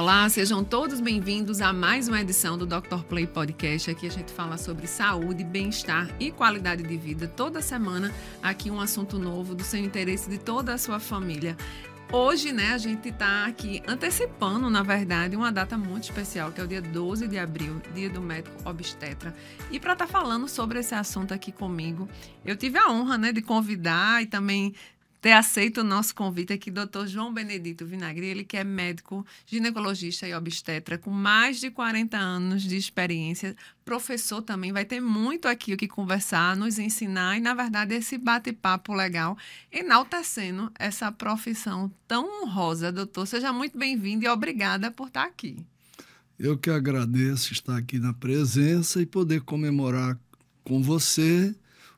Olá, sejam todos bem-vindos a mais uma edição do Dr. Play Podcast. Aqui a gente fala sobre saúde, bem-estar e qualidade de vida. Toda semana aqui um assunto novo do seu interesse de toda a sua família. Hoje, a gente está aqui antecipando, na verdade, uma data muito especial, que é o dia 12 de abril, dia do médico obstetra. E para estar falando sobre esse assunto aqui comigo, eu tive a honra, de convidar e também ter aceito o nosso convite aqui, Dr. João Benedito Vinagre, ele que é médico, ginecologista e obstetra, com mais de 40 anos de experiência, professor também, vai ter muito aqui o que conversar, nos ensinar e, na verdade, esse bate-papo legal, enaltecendo essa profissão tão honrosa. Doutor, seja muito bem-vindo e obrigada por estar aqui. Eu que agradeço estar aqui na presença e poder comemorar com você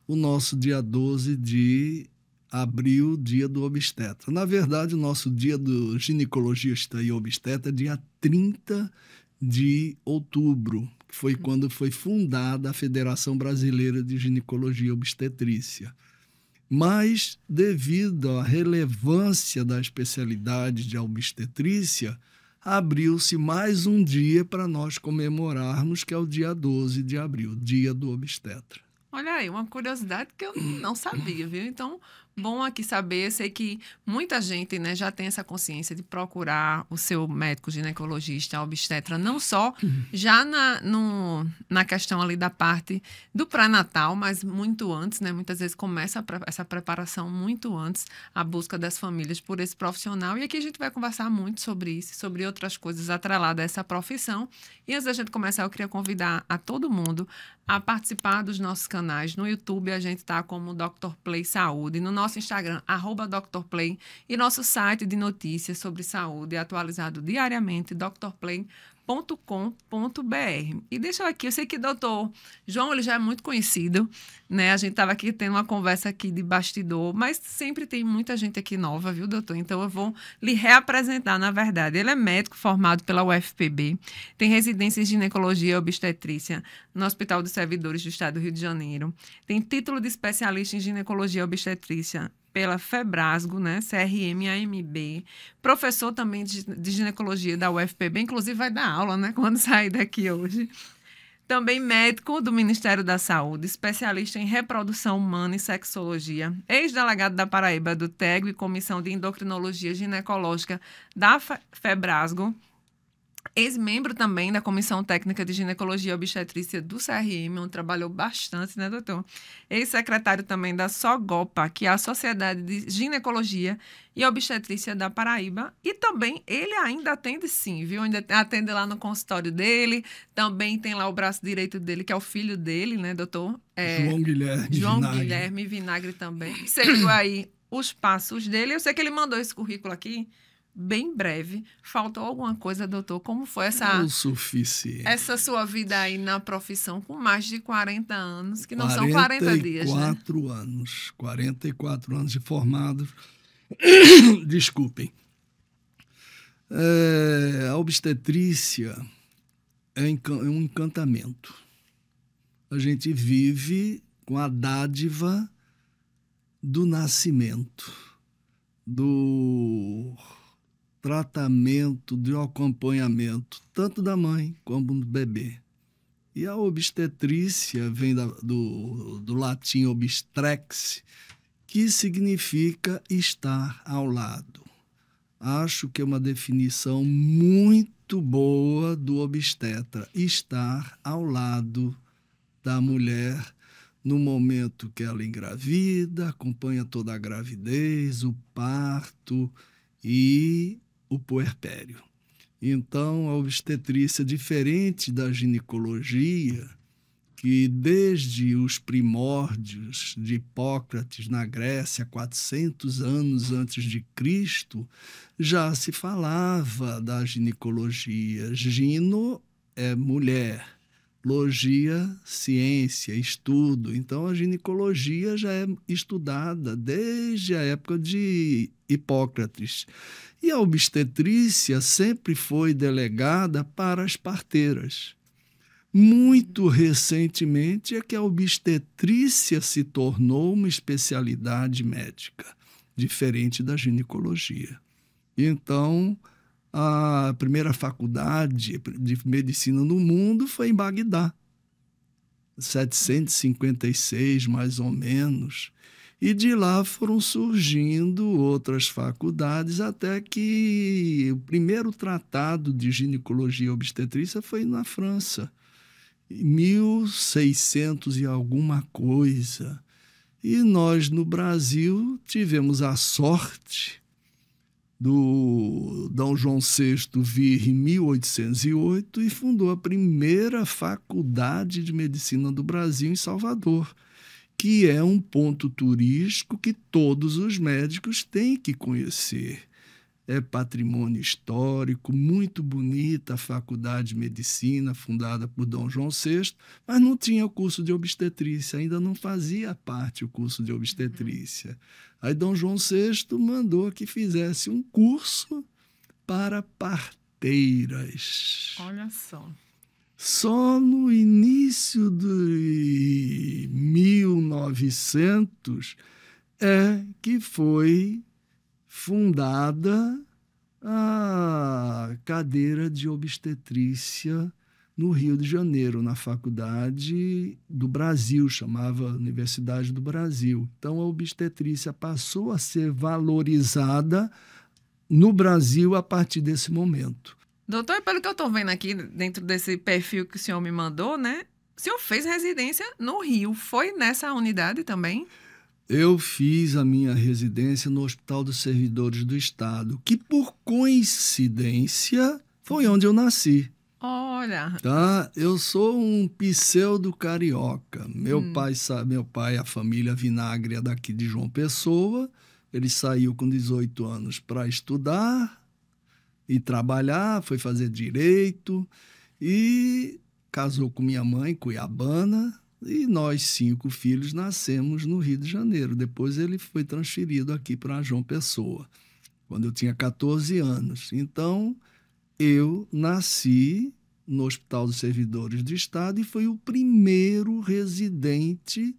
o nosso dia 12 de abril, dia do obstetra. Na verdade, o nosso dia do ginecologista e obstetra é dia 30 de outubro, que foi quando foi fundada a Federação Brasileira de Ginecologia e Obstetrícia. Mas, devido à relevância da especialidade de obstetrícia, abriu-se mais um dia para nós comemorarmos, que é o dia 12 de abril, dia do obstetra. Olha aí, uma curiosidade que eu não sabia, viu? Então, bom aqui saber. Sei que muita gente, já tem essa consciência de procurar o seu médico ginecologista, obstetra, não só já na questão ali da parte do pré-natal, mas muito antes, Muitas vezes começa essa preparação muito antes, a busca das famílias por esse profissional. E aqui a gente vai conversar muito sobre isso, sobre outras coisas atreladas a essa profissão. E antes da gente começar, eu queria convidar a todo mundo a participar dos nossos canais. No YouTube, a gente está como Dr. Play Saúde. No nosso Instagram, @Dr. Play. E nosso site de notícias sobre saúde, atualizado diariamente, drplay.com.br. E deixa eu aqui, eu sei que o doutor João, ele já é muito conhecido, A gente estava aqui tendo uma conversa aqui de bastidor, mas sempre tem muita gente aqui nova, viu, doutor? Então, eu vou lhe reapresentar, na verdade. Ele é médico formado pela UFPB, tem residência em ginecologia e obstetrícia no Hospital dos Servidores do Estado do Rio de Janeiro, tem título de especialista em ginecologia e obstetrícia pela Febrasgo, CRM-AMB, professor também de ginecologia da UFPB, inclusive vai dar aula, quando sair daqui hoje. Também médico do Ministério da Saúde, especialista em reprodução humana e sexologia, ex-delegado da Paraíba do TEGO e Comissão de Endocrinologia Ginecológica da Febrasgo, ex-membro também da Comissão Técnica de Ginecologia e Obstetrícia do CRM, onde trabalhou bastante, doutor? Ex-secretário também da SOGOPA, que é a Sociedade de Ginecologia e Obstetrícia da Paraíba. E também ele ainda atende sim, viu? Ainda atende lá no consultório dele. Também tem lá o braço direito dele, que é o filho dele, doutor? João Guilherme Vinagre também. Seguiu aí os passos dele. Eu sei que ele mandou esse currículo aqui bem breve. Faltou alguma coisa, doutor? Como foi o suficiente. Essa sua vida aí na profissão com mais de 40 anos, que não são 40 dias, 44 anos de formado. Desculpem. A obstetrícia é um encantamento. A gente vive com a dádiva do nascimento, do tratamento, de acompanhamento, tanto da mãe como do bebê. E a obstetrícia vem do latim obstrex, que significa estar ao lado. Acho que é uma definição muito boa do obstetra, estar ao lado da mulher no momento que ela engravida, acompanha toda a gravidez, o parto e o puerpério. Então, a obstetrícia, diferente da ginecologia, que desde os primórdios de Hipócrates, na Grécia, 400 anos antes de Cristo, já se falava da ginecologia. Gino é mulher, logia, ciência, estudo. Então, a ginecologia já é estudada desde a época de Hipócrates. E a obstetrícia sempre foi delegada para as parteiras. Muito recentemente é que a obstetrícia se tornou uma especialidade médica, diferente da ginecologia. Então, A primeira faculdade de medicina no mundo foi em Bagdá, 756, mais ou menos. E de lá foram surgindo outras faculdades, até que o primeiro tratado de ginecologia e obstetrícia foi na França, em 1600 e alguma coisa. E nós, no Brasil, tivemos a sorte do Dom João VI vir em 1808 e fundou a primeira faculdade de medicina do Brasil em Salvador, que é um ponto turístico que todos os médicos têm que conhecer. É patrimônio histórico, muito bonita a faculdade de medicina, fundada por Dom João VI, mas não tinha o curso de obstetrícia, ainda não fazia parte o curso de obstetrícia. Aí Dom João VI mandou que fizesse um curso para parteiras. Olha só. Só no início de 1900 é que foi fundada a cadeira de obstetrícia no Rio de Janeiro, na Faculdade do Brasil, chamava Universidade do Brasil. Então, a obstetrícia passou a ser valorizada no Brasil a partir desse momento. Doutor, pelo que eu estou vendo aqui, dentro desse perfil que o senhor me mandou, né? O senhor fez residência no Rio. Foi nessa unidade também? Eu fiz a minha residência no Hospital dos Servidores do Estado, que, por coincidência, foi onde eu nasci. Olha. Tá? Eu sou um pseudo-carioca. Meu pai, a família Vinagre é daqui de João Pessoa. Ele saiu com 18 anos para estudar e trabalhar, foi fazer direito e casou com minha mãe, cuiabana, e nós 5 filhos nascemos no Rio de Janeiro. Depois ele foi transferido aqui para João Pessoa, quando eu tinha 14 anos. Então, eu nasci no Hospital dos Servidores do Estado e fui o primeiro residente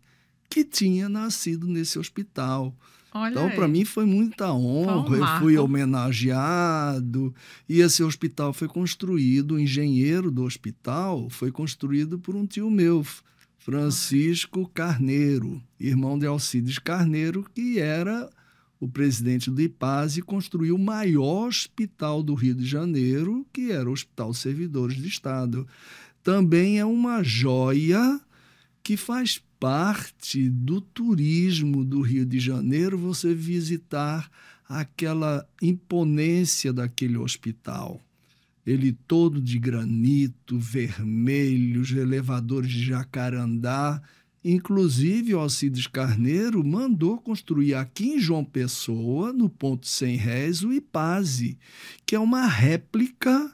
que tinha nascido nesse hospital. Olha então, aí. para mim, foi muita honra. Foi um Eu marco. fui homenageado. E esse hospital foi construído, o engenheiro do hospital foi construído por um tio meu, Francisco Carneiro, irmão de Alcides Carneiro, que era o presidente do IPASE, construiu o maior hospital do Rio de Janeiro, que era o Hospital Servidores do Estado. Também é uma joia que faz parte do turismo do Rio de Janeiro, você visitar aquela imponência daquele hospital. Ele todo de granito, vermelho, os elevadores de jacarandá. Inclusive, o Alcides Carneiro mandou construir aqui em João Pessoa, no ponto Sem Réis, o IPASE, que é uma réplica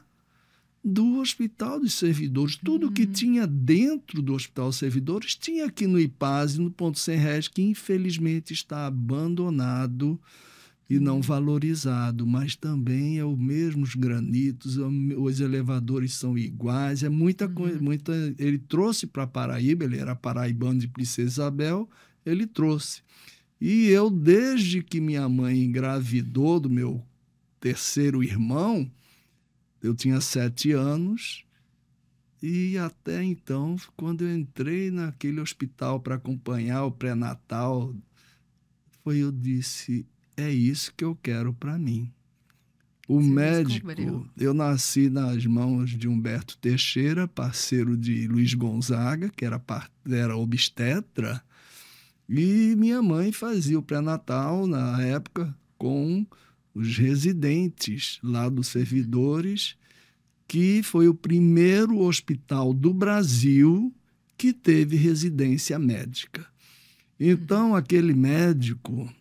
do Hospital dos Servidores. Tudo que tinha dentro do Hospital dos Servidores tinha aqui no IPASE, no ponto Sem Réis, que infelizmente está abandonado e não valorizado, mas também é os mesmos granitos, os elevadores são iguais, é muita coisa, ele trouxe para Paraíba, ele era paraibano de Princesa Isabel, ele trouxe. E eu, desde que minha mãe engravidou do meu terceiro irmão, eu tinha 7 anos, e até então, quando eu entrei naquele hospital para acompanhar o pré-natal, eu disse, é isso que eu quero para mim. O médico, eu nasci nas mãos de Humberto Teixeira, parceiro de Luiz Gonzaga, que era obstetra, e minha mãe fazia o pré-natal, na época, com os residentes lá dos Servidores, que foi o primeiro hospital do Brasil que teve residência médica. Então, aquele médico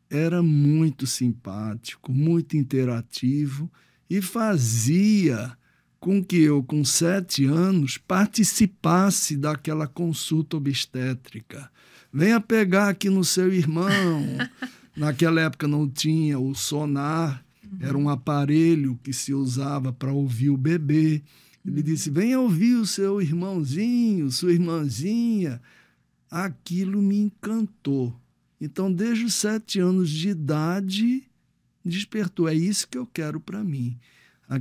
era muito simpático, muito interativo e fazia com que eu, com 7 anos, participasse daquela consulta obstétrica. Venha pegar aqui no seu irmão. Naquela época não tinha o sonar, era um aparelho que se usava para ouvir o bebê. Ele disse, venha ouvir o seu irmãozinho, sua irmãzinha. Aquilo me encantou. Então, desde os 7 anos de idade, despertou. É isso que eu quero para mim.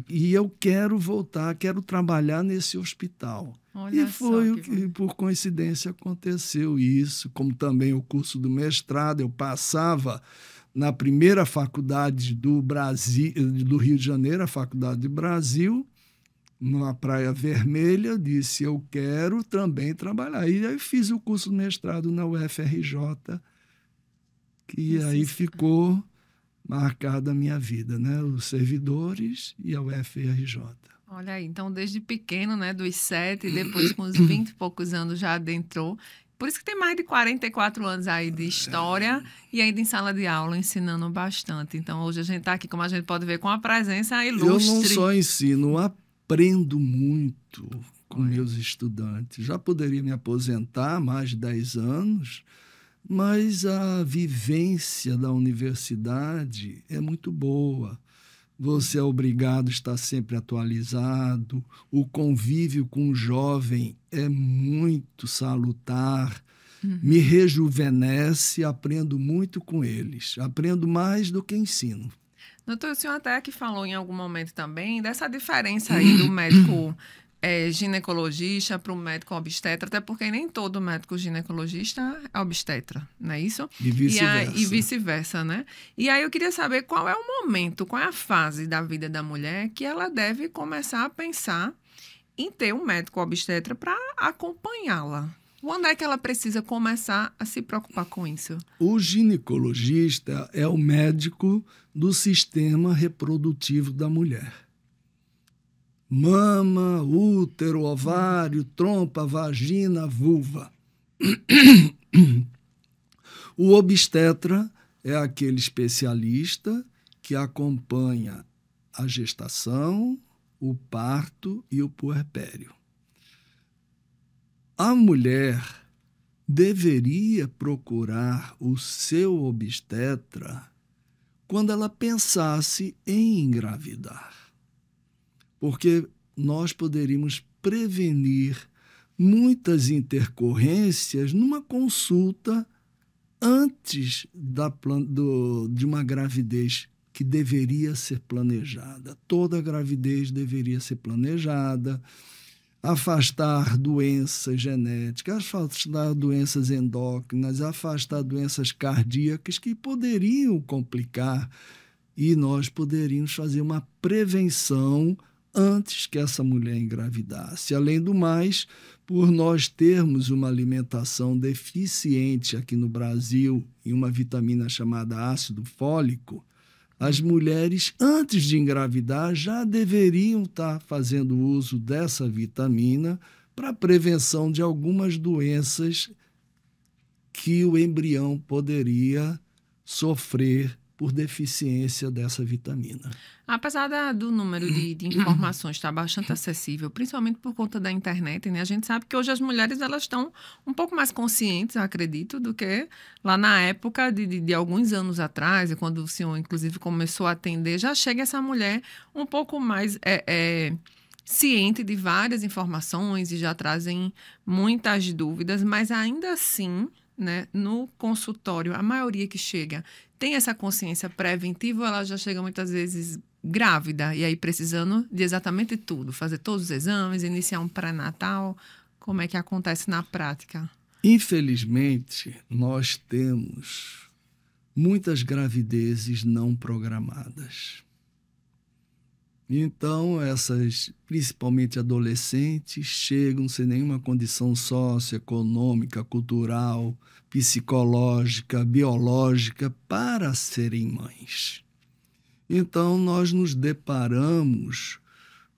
E eu quero voltar, quero trabalhar nesse hospital. Olha E foi só o que, por coincidência, aconteceu isso. Como também o curso do mestrado, eu passava na primeira faculdade do Brasil, do Rio de Janeiro, a Faculdade do Brasil, numa Praia Vermelha, disse, eu quero também trabalhar. E aí fiz o curso do mestrado na UFRJ, que aí ficou marcada a minha vida, né? Os servidores e a UFRJ. Olha aí, então desde pequeno, né, dos 7, depois com os 20 e poucos anos já adentrou. Por isso que tem mais de 44 anos aí de história e ainda em sala de aula ensinando bastante. Então hoje a gente está aqui, como a gente pode ver, com a presença ilustre. Eu não só ensino, aprendo muito com meus estudantes. Já poderia me aposentar há mais de 10 anos, mas a vivência da universidade é muito boa. Você é obrigado a estar sempre atualizado. O convívio com o jovem é muito salutar. Me rejuvenesce, aprendo muito com eles. Aprendo mais do que ensino. Doutor, o senhor até que falou em algum momento também dessa diferença aí do médico ginecologista para o médico obstetra, até porque nem todo médico ginecologista é obstetra, não é isso? E vice-versa. E vice-versa, né? E aí eu queria saber qual é o momento, qual é a fase da vida da mulher que ela deve começar a pensar em ter um médico obstetra para acompanhá-la. Quando é que ela precisa começar a se preocupar com isso? O ginecologista é o médico do sistema reprodutivo da mulher. Mama, útero, ovário, trompa, vagina, vulva. O obstetra é aquele especialista que acompanha a gestação, o parto e o puerpério. A mulher deveria procurar o seu obstetra quando ela pensasse em engravidar, porque nós poderíamos prevenir muitas intercorrências numa consulta antes de uma gravidez que deveria ser planejada. Toda gravidez deveria ser planejada. Afastar doenças genéticas, afastar doenças endócrinas, afastar doenças cardíacas que poderiam complicar, e nós poderíamos fazer uma prevenção antes que essa mulher engravidasse. Além do mais, por nós termos uma alimentação deficiente aqui no Brasil em uma vitamina chamada ácido fólico, as mulheres, antes de engravidar, já deveriam estar fazendo uso dessa vitamina para prevenção de algumas doenças que o embrião poderia sofrer por deficiência dessa vitamina. Apesar do número de informações estar bastante acessível, principalmente por conta da internet, né? A gente sabe que hoje as mulheres elas estão um pouco mais conscientes, acredito, do que lá na época de alguns anos atrás, e quando o senhor, inclusive, começou a atender, já chega essa mulher um pouco mais ciente de várias informações e já trazem muitas dúvidas, mas ainda assim, né, no consultório, a maioria que chega tem essa consciência preventiva, ela já chega muitas vezes grávida e aí precisando de exatamente tudo, fazer todos os exames, iniciar um pré-natal. Como é que acontece na prática? Infelizmente, nós temos muitas gravidezes não programadas. Então, essas, principalmente adolescentes, chegam sem nenhuma condição socioeconômica, cultural, psicológica, biológica para serem mães. Então, nós nos deparamos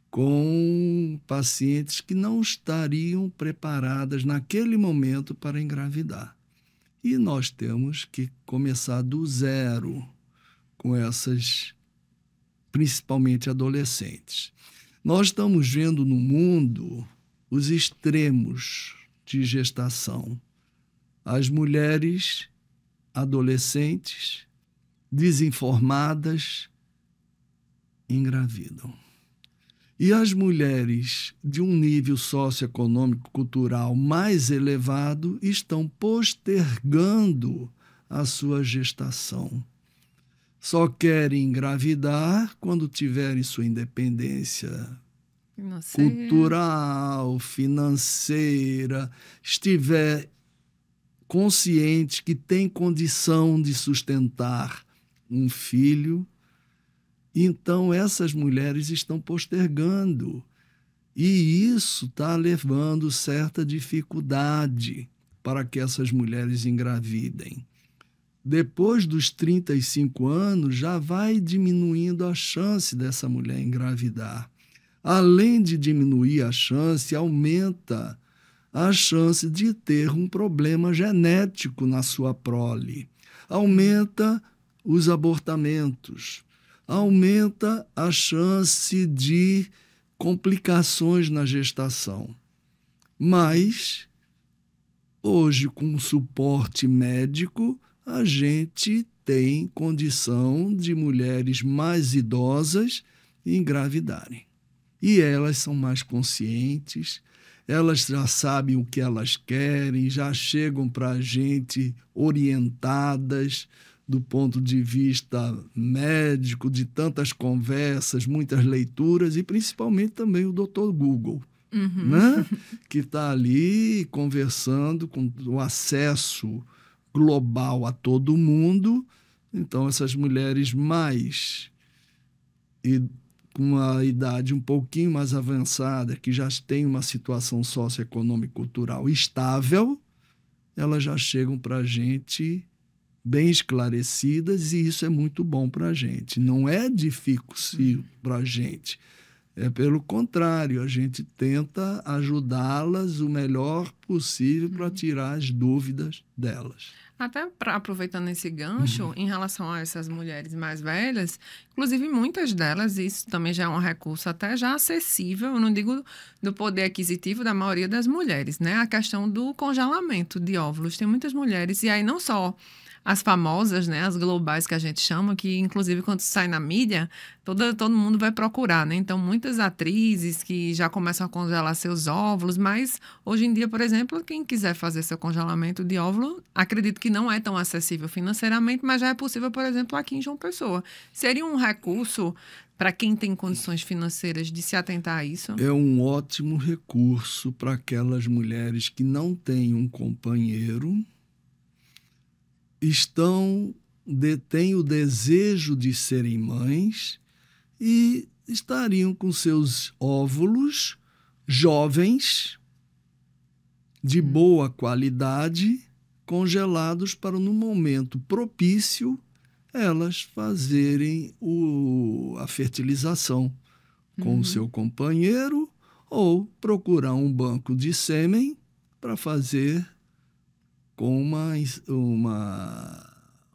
com pacientes que não estariam preparadas naquele momento para engravidar. E nós temos que começar do zero com essas, principalmente adolescentes. Nós estamos vendo no mundo os extremos de gestação. As mulheres adolescentes, desinformadas, engravidam. E as mulheres de um nível socioeconômico, cultural mais elevado estão postergando a sua gestação. só querem engravidar quando tiverem sua independência cultural, financeira, estiver consciente que tem condição de sustentar um filho. Então, essas mulheres estão postergando. E isso está levando certa dificuldade para que essas mulheres engravidem. Depois dos 35 anos, já vai diminuindo a chance dessa mulher engravidar. Além de diminuir a chance, aumenta a chance de ter um problema genético na sua prole. Aumenta os abortamentos. Aumenta a chance de complicações na gestação. Mas, hoje, com suporte médico, a gente tem condição de mulheres mais idosas engravidarem. E elas são mais conscientes, elas já sabem o que elas querem, já chegam para a gente orientadas do ponto de vista médico, de tantas conversas, muitas leituras, e principalmente também o Dr. Google, né? Que está ali conversando com o acesso global a todo mundo. Então, essas mulheres mais com uma idade um pouquinho mais avançada, que já têm uma situação socioeconômica e cultural estável, elas já chegam para a gente bem esclarecidas, e isso é muito bom para a gente. Não é difícil para a gente. É pelo contrário, a gente tenta ajudá-las o melhor possível para tirar as dúvidas delas. Até aproveitando esse gancho, em relação a essas mulheres mais velhas, inclusive muitas delas, isso também já é um recurso até já acessível, eu não digo do poder aquisitivo da maioria das mulheres, né? A questão do congelamento de óvulos. Tem muitas mulheres, e aí não só as famosas, né, as globais que a gente chama, que inclusive quando sai na mídia, todo mundo vai procurar, né? Então, muitas atrizes que já começam a congelar seus óvulos, mas hoje em dia, por exemplo, quem quiser fazer seu congelamento de óvulo, acredito que não é tão acessível financeiramente, mas já é possível, por exemplo, aqui em João Pessoa. Seria um recurso para quem tem condições financeiras de se atentar a isso? É um ótimo recurso para aquelas mulheres que não têm um companheiro, têm o desejo de serem mães e estariam com seus óvulos jovens, de boa qualidade, congelados para, no momento propício, elas fazerem a fertilização com o seu companheiro, ou procurar um banco de sêmen para fazer com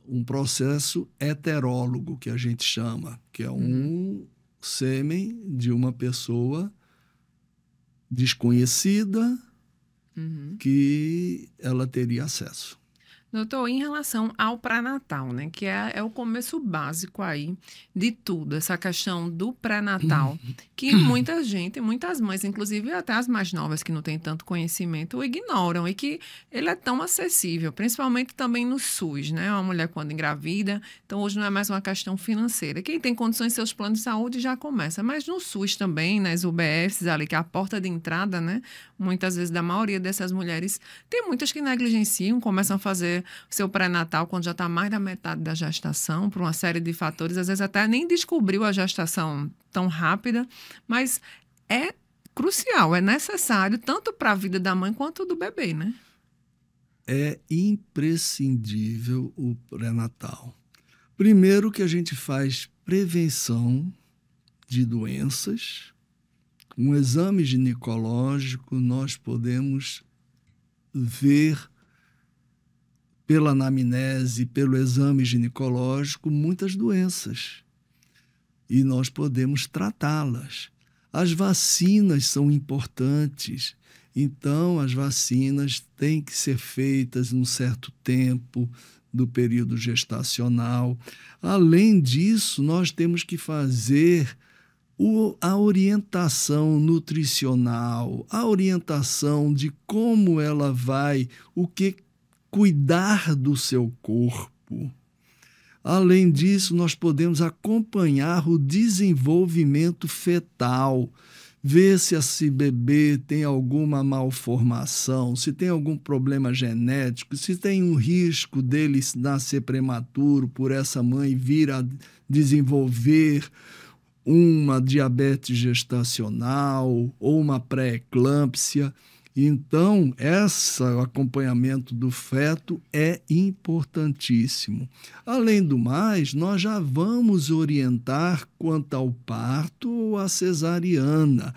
um processo heterólogo, que a gente chama, que é um sêmen de uma pessoa desconhecida que ela teria acesso. Doutor, em relação ao pré-natal, né, que é o começo básico aí de tudo, essa questão do pré-natal, que muita gente, muitas mães, inclusive até as mais novas que não têm tanto conhecimento, o ignoram, e que ele é tão acessível, principalmente também no SUS, né, uma mulher quando engravida, então hoje não é mais uma questão financeira. Quem tem condições, seus planos de saúde já começa, mas no SUS também, nas UBFs ali, que é a porta de entrada, né, muitas vezes da maioria dessas mulheres, tem muitas que negligenciam, começam a fazer o seu pré-natal quando já está mais da metade da gestação, por uma série de fatores, às vezes até nem descobriu a gestação tão rápida, mas é crucial, é necessário tanto para a vida da mãe quanto do bebê, né? É imprescindível o pré-natal. Primeiro que a gente faz prevenção de doenças, um exame ginecológico, nós podemos ver pela anamnese, pelo exame ginecológico, muitas doenças. E nós podemos tratá-las. As vacinas são importantes. Então, as vacinas têm que ser feitas num certo tempo do período gestacional. Além disso, nós temos que fazer a orientação nutricional, a orientação de como ela vai, cuidar do seu corpo. Além disso, nós podemos acompanhar o desenvolvimento fetal, ver se esse bebê tem alguma malformação, se tem algum problema genético, se tem um risco dele nascer prematuro por essa mãe vir a desenvolver uma diabetes gestacional ou uma pré-eclâmpsia. Então, esse acompanhamento do feto é importantíssimo. Além do mais, nós já vamos orientar quanto ao parto ou à cesariana.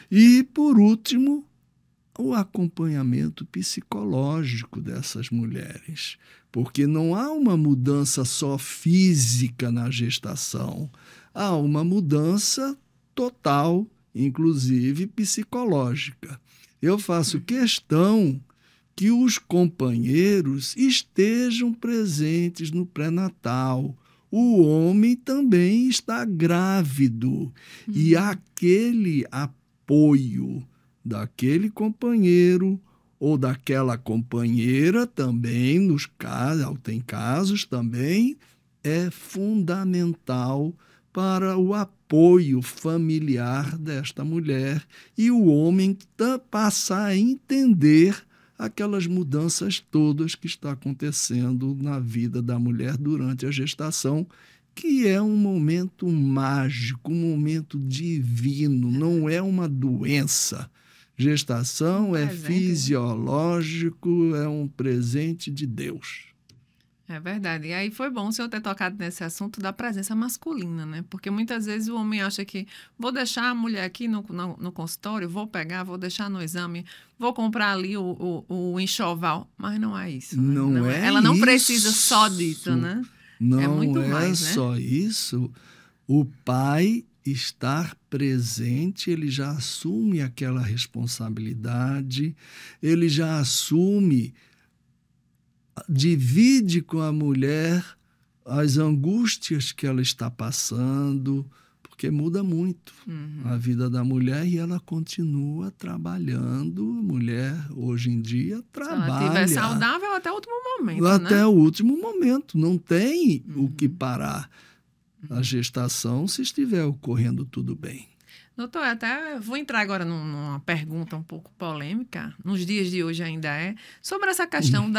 E, por último, o acompanhamento psicológico dessas mulheres, porque não há uma mudança só física na gestação, há uma mudança total, inclusive psicológica. Eu faço questão que os companheiros estejam presentes no pré-natal. O homem também está grávido e aquele apoio daquele companheiro ou daquela companheira também, tem casos também, é fundamental para o apoio familiar desta mulher e o homem passar a entender aquelas mudanças todas que estão acontecendo na vida da mulher durante a gestação, que é um momento mágico, um momento divino, não é uma doença. Gestação é fisiológico, é um presente de Deus. É verdade. E aí foi bom o senhor ter tocado nesse assunto da presença masculina, né? Porque muitas vezes o homem acha que vou deixar a mulher aqui no consultório, vou pegar, vou deixar no exame, vou comprar ali o enxoval. Mas não é isso. Né? Não é ela não isso. precisa só disso, né? Não é muito mais, né? Só isso. O pai estar presente, ele já assume aquela responsabilidade, ele já assume, divide com a mulher as angústias que ela está passando, porque muda muito a vida da mulher e ela continua trabalhando. Mulher, hoje em dia, trabalha. Se ela estiver saudável até o último momento, até o último momento. Não tem o que parar a gestação se estiver ocorrendo tudo bem. Doutor, até vou entrar agora numa pergunta um pouco polêmica, nos dias de hoje ainda sobre essa questão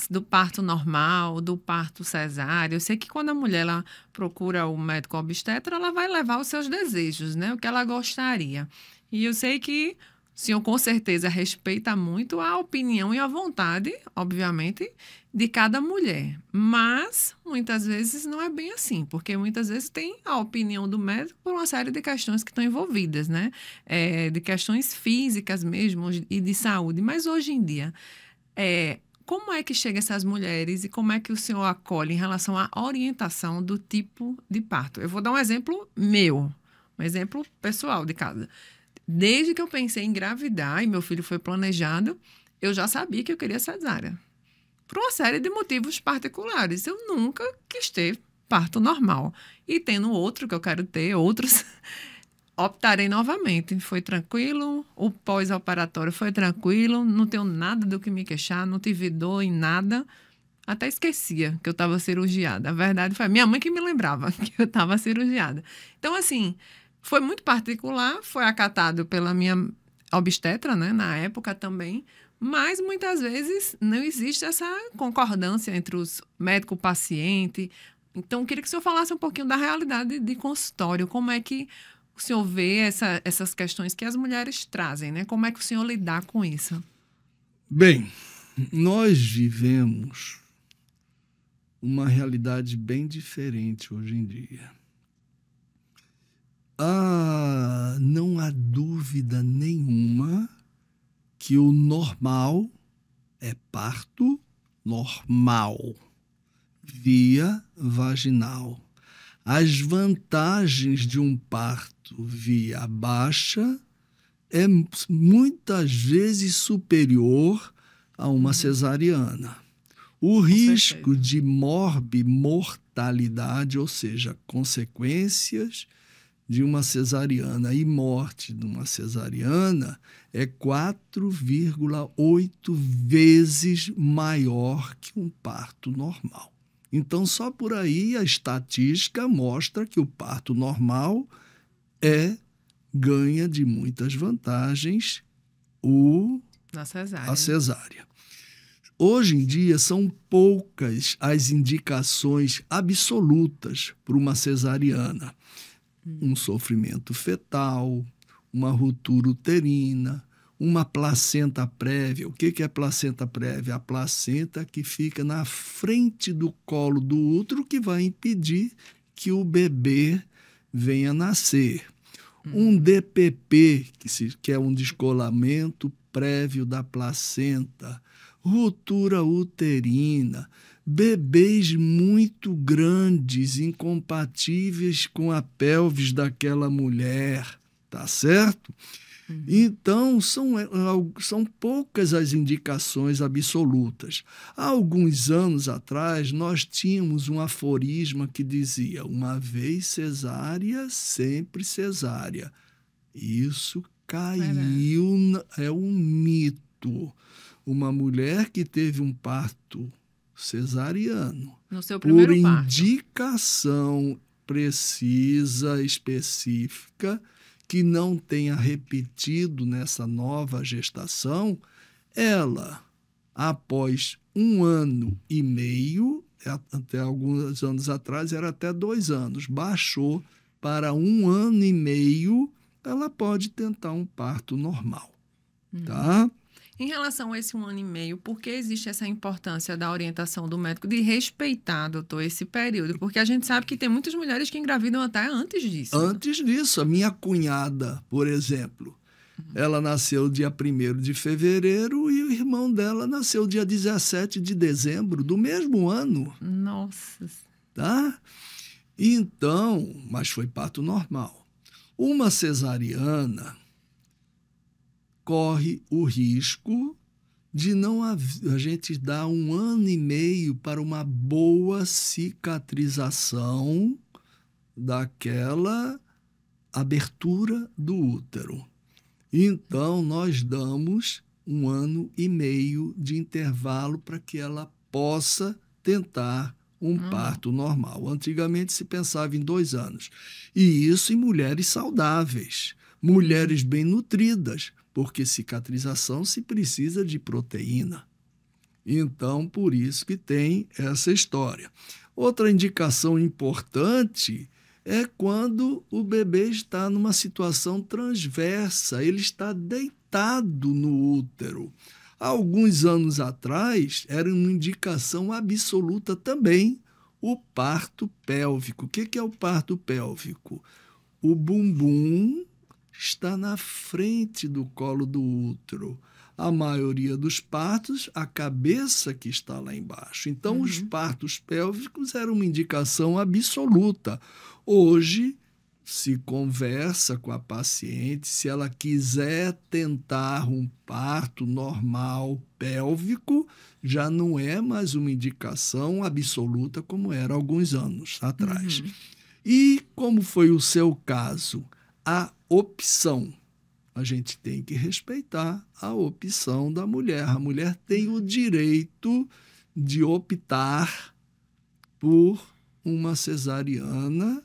do parto normal, do parto cesáreo. Eu sei que quando a mulher ela procura o médico obstetra, ela vai levar os seus desejos, né? O que ela gostaria. E eu sei que o senhor com certeza respeita muito a opinião e a vontade, obviamente, de cada mulher. Mas, muitas vezes, não é bem assim, porque muitas vezes tem a opinião do médico por uma série de questões que estão envolvidas, né? De questões físicas mesmo e de saúde. Mas, hoje em dia, como é que chegam essas mulheres e como é que o senhor acolhe em relação à orientação do tipo de parto? Eu vou dar um exemplo meu, um exemplo pessoal de casa. Desde que eu pensei em engravidar e meu filho foi planejado, eu já sabia que eu queria cesárea. Por uma série de motivos particulares. Eu nunca quis ter parto normal. E tendo outro que eu quero ter, outros, optarei novamente. Foi tranquilo, o pós-operatório foi tranquilo, não tenho nada do que me queixar, não tive dor em nada. Até esquecia que eu estava cirurgiada. A verdade foi a minha mãe que me lembrava que eu estava cirurgiada. Então, assim, foi muito particular, foi acatado pela minha obstetra, né, na época também, mas muitas vezes não existe essa concordância entre os médico-paciente. Então, eu queria que o senhor falasse um pouquinho da realidade de consultório, como é que o senhor vê essas questões que as mulheres trazem, né? Como é que o senhor lidar com isso? Bem, nós vivemos uma realidade bem diferente hoje em dia. Não há dúvida nenhuma que o normal é parto normal, via vaginal. As vantagens de um parto via baixa é muitas vezes superior a uma cesariana. O risco de mortalidade, ou seja, consequências de uma cesariana e morte de uma cesariana é 4,8 vezes maior que um parto normal. Então, só por aí a estatística mostra que o parto normal ganha de muitas vantagens a cesárea. Hoje em dia, são poucas as indicações absolutas para uma cesariana. Um sofrimento fetal, uma ruptura uterina, uma placenta prévia. O que é placenta prévia? A placenta que fica na frente do colo do útero, que vai impedir que o bebê venha a nascer. Um DPP, que é um descolamento prévio da placenta, ruptura uterina, bebês muito grandes, incompatíveis com a pelvis daquela mulher, tá certo? Então, são poucas as indicações absolutas. Há alguns anos atrás, nós tínhamos um aforisma que dizia: uma vez cesárea, sempre cesárea. Isso caiu, é um mito. Uma mulher que teve um parto cesariano, no seu primeiro por parto, indicação precisa, específica, que não tenha repetido nessa nova gestação, ela, após 1 ano e meio, até alguns anos atrás era até 2 anos, baixou para 1 ano e meio, ela pode tentar um parto normal, tá? Em relação a esse 1 ano e meio, por que existe essa importância da orientação do médico de respeitar, doutor, esse período? Porque a gente sabe que tem muitas mulheres que engravidam até antes disso. Antes disso, a minha cunhada, por exemplo, ela nasceu dia 1º de fevereiro e o irmão dela nasceu dia 17 de dezembro do mesmo ano. Nossa. Tá? Então, mas foi parto normal. Uma cesariana corre o risco de não a gente dar 1 ano e meio para uma boa cicatrização daquela abertura do útero. Então, nós damos 1 ano e meio de intervalo para que ela possa tentar um parto normal. Antigamente se pensava em 2 anos. E isso em mulheres saudáveis, mulheres bem nutridas, porque cicatrização se precisa de proteína. Então, por isso que tem essa história. Outra indicação importante é quando o bebê está numa situação transversa, ele está deitado no útero. Há alguns anos atrás, era uma indicação absoluta também o parto pélvico. O que é o parto pélvico? O bumbum está na frente do colo do útero. A maioria dos partos, a cabeça que está lá embaixo. Então, os partos pélvicos eram uma indicação absoluta. Hoje, se conversa com a paciente, se ela quiser tentar um parto normal pélvico, já não é mais uma indicação absoluta como era há alguns anos atrás. E como foi o seu caso? A opção. A gente tem que respeitar a opção da mulher. A mulher tem o direito de optar por uma cesariana,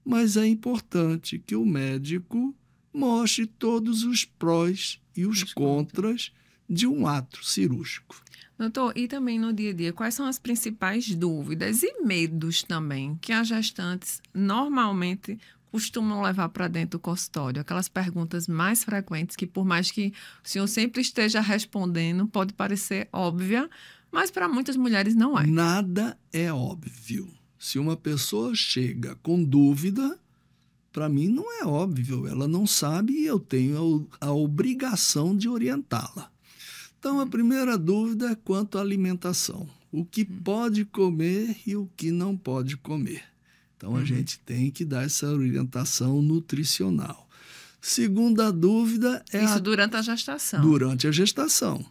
mas é importante que o médico mostre todos os prós e os contras de um ato cirúrgico. Doutor, e também no dia a dia, quais são as principais dúvidas e medos também que as gestantes normalmente costumam levar para dentro do consultório? Aquelas perguntas mais frequentes que, por mais que o senhor sempre esteja respondendo, pode parecer óbvia, mas para muitas mulheres não é. Nada é óbvio. Se uma pessoa chega com dúvida, para mim não é óbvio. Ela não sabe e eu tenho a obrigação de orientá-la. Então, a primeira dúvida é quanto à alimentação. O que pode comer e o que não pode comer. Então, a gente tem que dar essa orientação nutricional. Segunda dúvida é... Isso durante a gestação. Durante a gestação.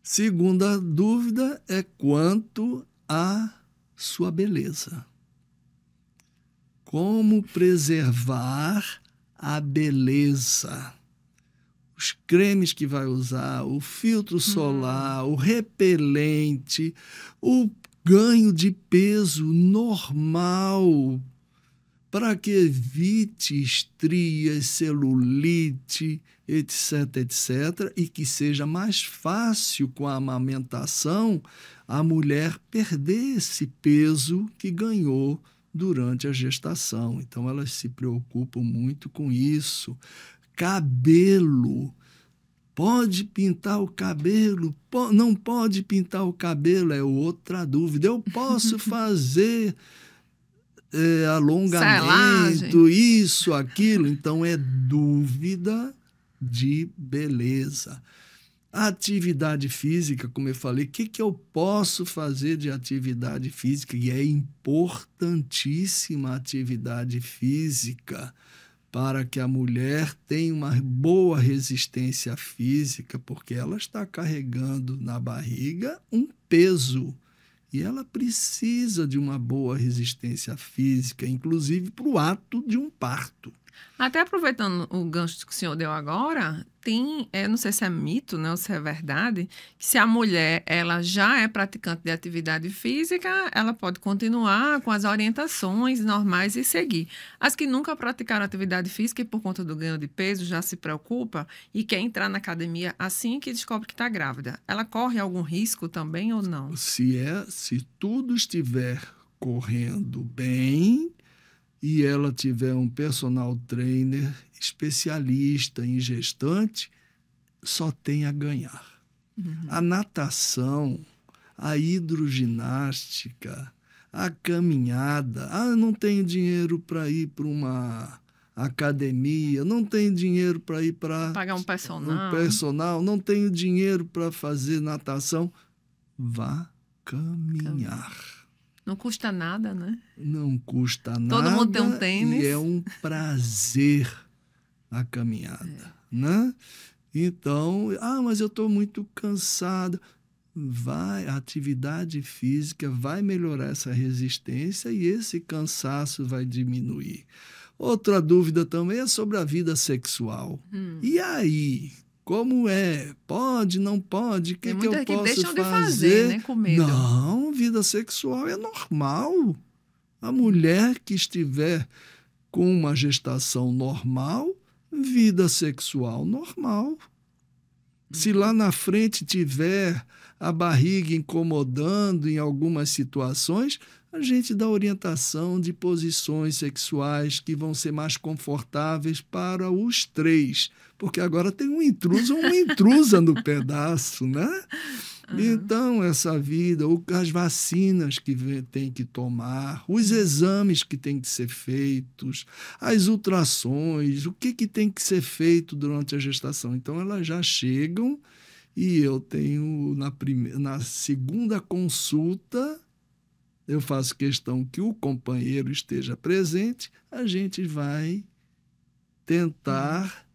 Segunda dúvida é quanto à sua beleza. Como preservar a beleza? Os cremes que vai usar, o filtro solar, o repelente, o ganho de peso normal, para que evite estrias, celulite, etc, etc, e que seja mais fácil com a amamentação a mulher perder esse peso que ganhou durante a gestação. Então, elas se preocupam muito com isso. Cabelo. Pode pintar o cabelo? Não pode pintar o cabelo? É outra dúvida. Eu posso fazer alongamento, selagem. isso, aquilo. Então, é dúvida de beleza. A atividade física, como eu falei, o que eu posso fazer de atividade física? E é importantíssima a atividade física para que a mulher tenha uma boa resistência física, porque ela está carregando na barriga um peso. E ela precisa de uma boa resistência física, inclusive para o ato de um parto. Até aproveitando o gancho que o senhor deu agora, tem, não sei se é mito, né, ou se é verdade, que se a mulher ela já é praticante de atividade física, ela pode continuar com as orientações normais e seguir. As que nunca praticaram atividade física e por conta do ganho de peso já se preocupa e quer entrar na academia assim que descobre que está grávida, ela corre algum risco também ou não? Se tudo estiver correndo bem, e ela tiver um personal trainer especialista em gestante, só tem a ganhar. A natação, a hidroginástica, a caminhada. Não tenho dinheiro para ir para uma academia, não tenho dinheiro para ir para pagar um personal, não tenho dinheiro para fazer natação. Vá caminhar. Não custa nada, né? Não custa nada. Todo mundo tem um tênis. E é um prazer a caminhada, né? Então, mas eu estou muito cansada. A atividade física vai melhorar essa resistência e esse cansaço vai diminuir. Outra dúvida também é sobre a vida sexual. E aí? Como é? Pode, não pode? O que eu posso que deixam fazer? De fazer, né? Com medo. Não, vida sexual é normal. A mulher que estiver com uma gestação normal, vida sexual normal. Se lá na frente tiver a barriga incomodando em algumas situações, a gente dá orientação de posições sexuais que vão ser mais confortáveis para os três. Porque agora tem um intruso ou uma intrusa no pedaço, né? Então, essa vida, as vacinas que tem que tomar, os exames que tem que ser feitos, as ultrassons, o que tem que ser feito durante a gestação. Então, elas já chegam e eu tenho, na segunda consulta, eu faço questão que o companheiro esteja presente, a gente vai tentar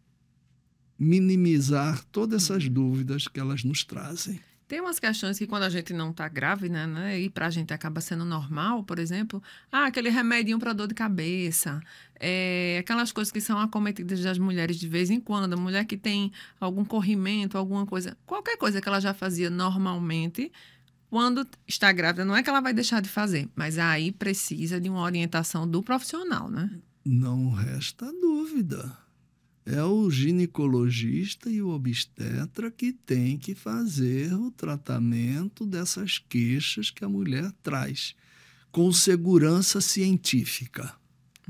minimizar todas essas dúvidas que elas nos trazem. Tem umas questões que quando a gente não está grávida, né, e para a gente acaba sendo normal, por exemplo, aquele remedinho para dor de cabeça, aquelas coisas que são acometidas das mulheres de vez em quando, a mulher que tem algum corrimento, alguma coisa, qualquer coisa que ela já fazia normalmente, quando está grávida, não é que ela vai deixar de fazer, mas aí precisa de uma orientação do profissional, né? Não resta dúvida. É o ginecologista e o obstetra que tem que fazer o tratamento dessas queixas que a mulher traz, com segurança científica.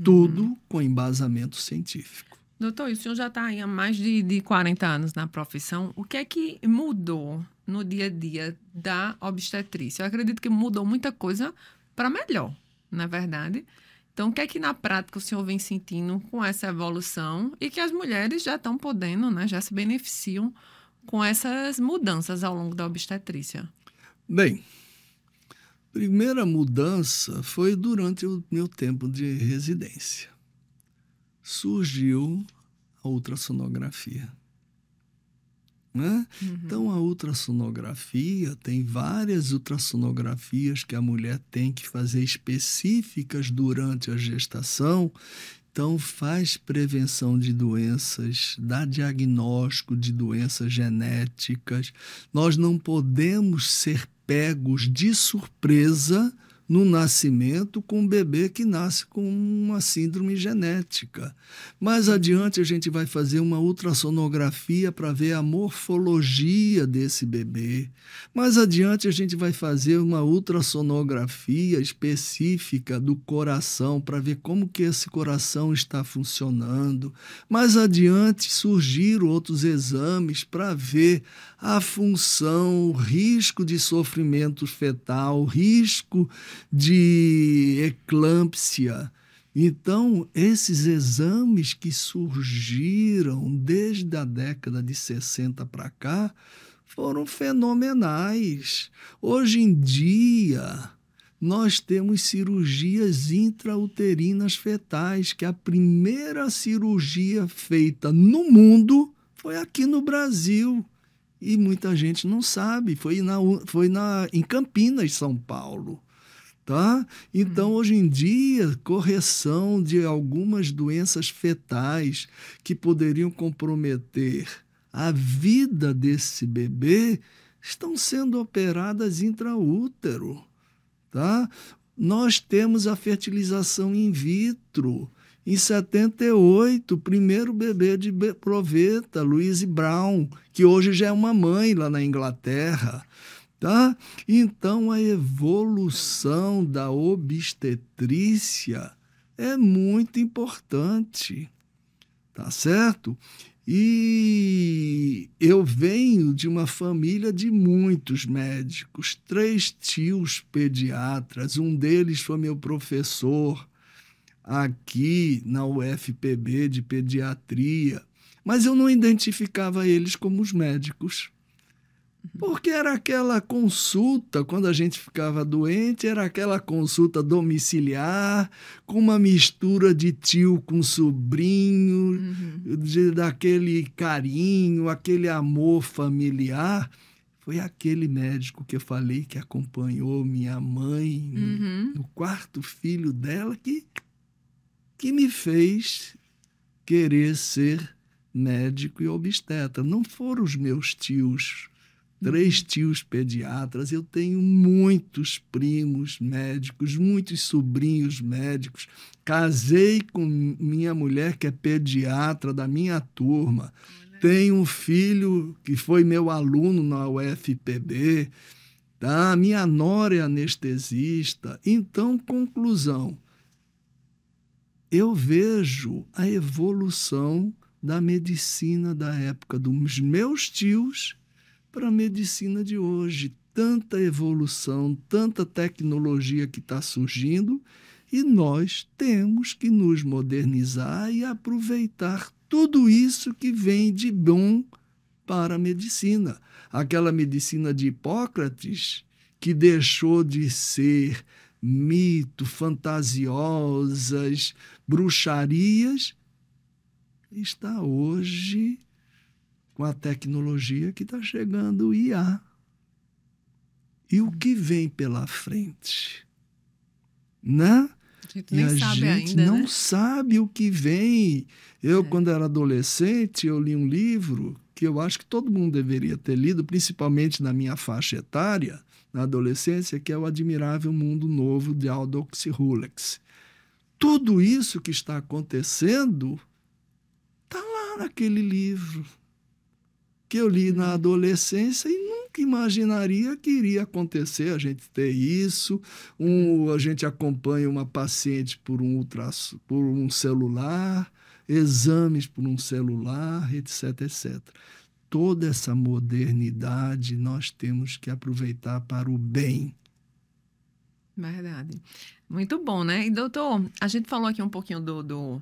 Tudo com embasamento científico. Doutor, o senhor já está aí há mais de 40 anos na profissão. O que é que mudou no dia a dia da obstetrícia? Eu acredito que mudou muita coisa para melhor, na verdade. Então, o que é que na prática o senhor vem sentindo com essa evolução e que as mulheres já estão podendo, né, já se beneficiam com essas mudanças ao longo da obstetrícia? Bem, primeira mudança foi durante o meu tempo de residência. Surgiu a ultrassonografia. Né? Então, a ultrassonografia, tem várias ultrassonografias que a mulher tem que fazer específicas durante a gestação. Então, faz prevenção de doenças, dá diagnóstico de doenças genéticas. Nós não podemos ser pegos de surpresa no nascimento com um bebê que nasce com uma síndrome genética. Mais adiante, a gente vai fazer uma ultrassonografia para ver a morfologia desse bebê. Mais adiante, a gente vai fazer uma ultrassonografia específica do coração para ver como que esse coração está funcionando. Mais adiante, surgiram outros exames para ver a função, o risco de sofrimento fetal, o risco de eclâmpsia. Então, esses exames que surgiram desde a década de 60 para cá foram fenomenais. Hoje em dia, nós temos cirurgias intrauterinas fetais, que a primeira cirurgia feita no mundo foi aqui no Brasil. E muita gente não sabe, foi em Campinas, São Paulo. Tá? Então, hoje em dia, correção de algumas doenças fetais que poderiam comprometer a vida desse bebê estão sendo operadas intraútero. Tá? Nós temos a fertilização in vitro. Em 78, o primeiro bebê de proveta, Louise Brown, que hoje já é uma mãe lá na Inglaterra. Tá? Então, a evolução da obstetrícia é muito importante, tá certo? E eu venho de uma família de muitos médicos, 3 tios pediatras, um deles foi meu professor aqui na UFPB de pediatria, mas eu não identificava eles como os médicos. Porque era aquela consulta, quando a gente ficava doente, era aquela consulta domiciliar, com uma mistura de tio com sobrinho, daquele carinho, aquele amor familiar. Foi aquele médico que eu falei que acompanhou minha mãe no 4º filho dela que me fez querer ser médico e obstetra. Não foram os meus tios, 3 tios pediatras, eu tenho muitos primos médicos, muitos sobrinhos médicos. Casei com minha mulher, que é pediatra da minha turma. Tenho um filho que foi meu aluno na UFPB. Tá? Minha nora é anestesista. Então, conclusão, eu vejo a evolução da medicina da época dos meus tios para a medicina de hoje. Tanta evolução, tanta tecnologia que está surgindo, e nós temos que nos modernizar e aproveitar tudo isso que vem de bom para a medicina. Aquela medicina de Hipócrates, que deixou de ser mito, fantasiosas, bruxarias, está hoje com a tecnologia que está chegando, o IA. E o que vem pela frente? Né? A gente nem sabe ainda, não né? sabe o que vem. Eu, quando era adolescente, eu li um livro que eu acho que todo mundo deveria ter lido, principalmente na minha faixa etária, na adolescência, que é O Admirável Mundo Novo, de Aldous Huxley. Tudo isso que está acontecendo está lá naquele livro que eu li na adolescência e nunca imaginaria que iria acontecer, a gente ter isso. A gente acompanha uma paciente por um celular, exames por um celular, etc, etc. Toda essa modernidade nós temos que aproveitar para o bem. Verdade. Muito bom, né? E, doutor, a gente falou aqui um pouquinho do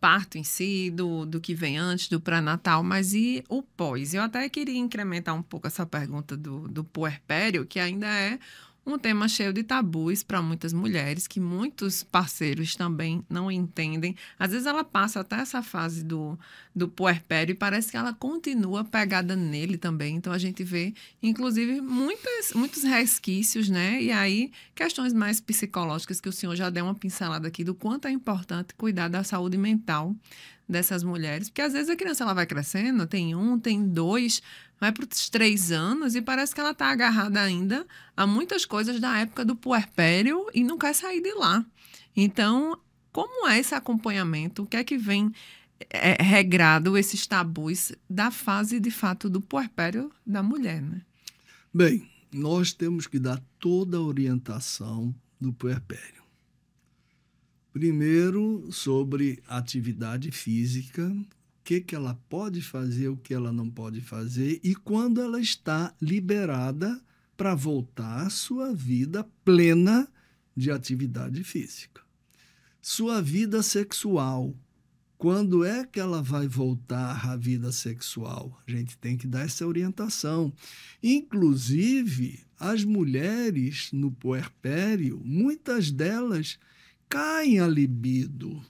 parto em si, do que vem antes, do pré-natal, mas e o pós? Eu até queria incrementar um pouco essa pergunta do puerpério, que ainda é um tema cheio de tabus para muitas mulheres, que muitos parceiros também não entendem. Às vezes ela passa até essa fase do puerpério e parece que ela continua pegada nele também. Então, a gente vê, inclusive, muitos resquícios, né? E aí, questões mais psicológicas, que o senhor já deu uma pincelada aqui, do quanto é importante cuidar da saúde mental dessas mulheres? Porque às vezes a criança ela vai crescendo, tem 1, tem 2, vai para os 3 anos e parece que ela está agarrada ainda a muitas coisas da época do puerpério e não quer sair de lá. Então, como é esse acompanhamento? O que é que vem regrado, esses tabus da fase, de fato, do puerpério da mulher, né? Bem, nós temos que dar toda a orientação do puerpério. Primeiro, sobre atividade física, o que ela pode fazer, o que ela não pode fazer e quando ela está liberada para voltar à sua vida plena de atividade física. Sua vida sexual. Quando é que ela vai voltar à vida sexual? A gente tem que dar essa orientação. Inclusive, as mulheres no puerpério, muitas delas caem a libido,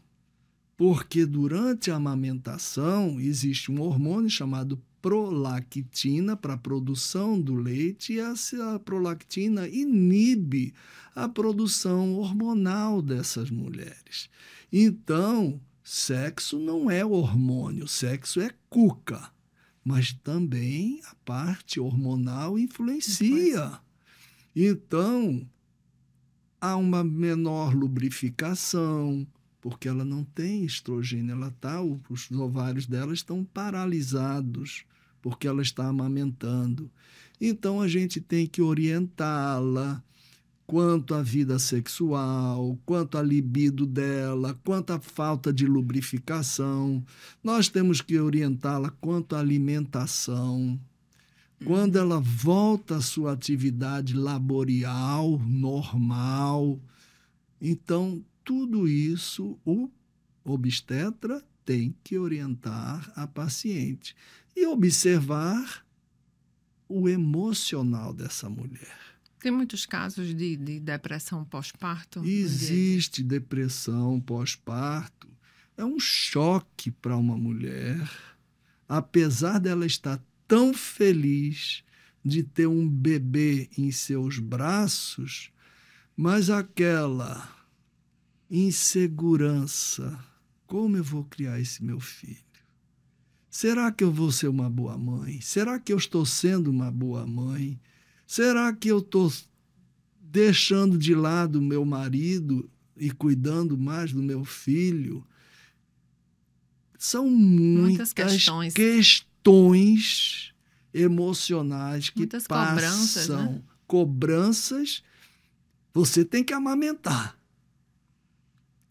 porque durante a amamentação existe um hormônio chamado prolactina para a produção do leite e essa prolactina inibe a produção hormonal dessas mulheres. Então, sexo não é hormônio, sexo é cuca, mas também a parte hormonal influencia. Então, há uma menor lubrificação, porque ela não tem estrogênio, os ovários dela estão paralisados, porque ela está amamentando. Então, a gente tem que orientá-la quanto à vida sexual, quanto à libido dela, quanto à falta de lubrificação. Nós temos que orientá-la quanto à alimentação. Quando ela volta à sua atividade laboral, normal. Então, tudo isso o obstetra tem que orientar a paciente e observar o emocional dessa mulher. Tem muitos casos de depressão pós-parto? Existe depressão pós-parto. É um choque para uma mulher, apesar dela estar tão feliz de ter um bebê em seus braços, mas aquela insegurança, como eu vou criar esse meu filho? Será que eu vou ser uma boa mãe? Será que eu estou sendo uma boa mãe? Será que eu estou deixando de lado o meu marido e cuidando mais do meu filho? São muitas questões emocionais que muitas passam. Cobranças, né? Cobranças, você tem que amamentar.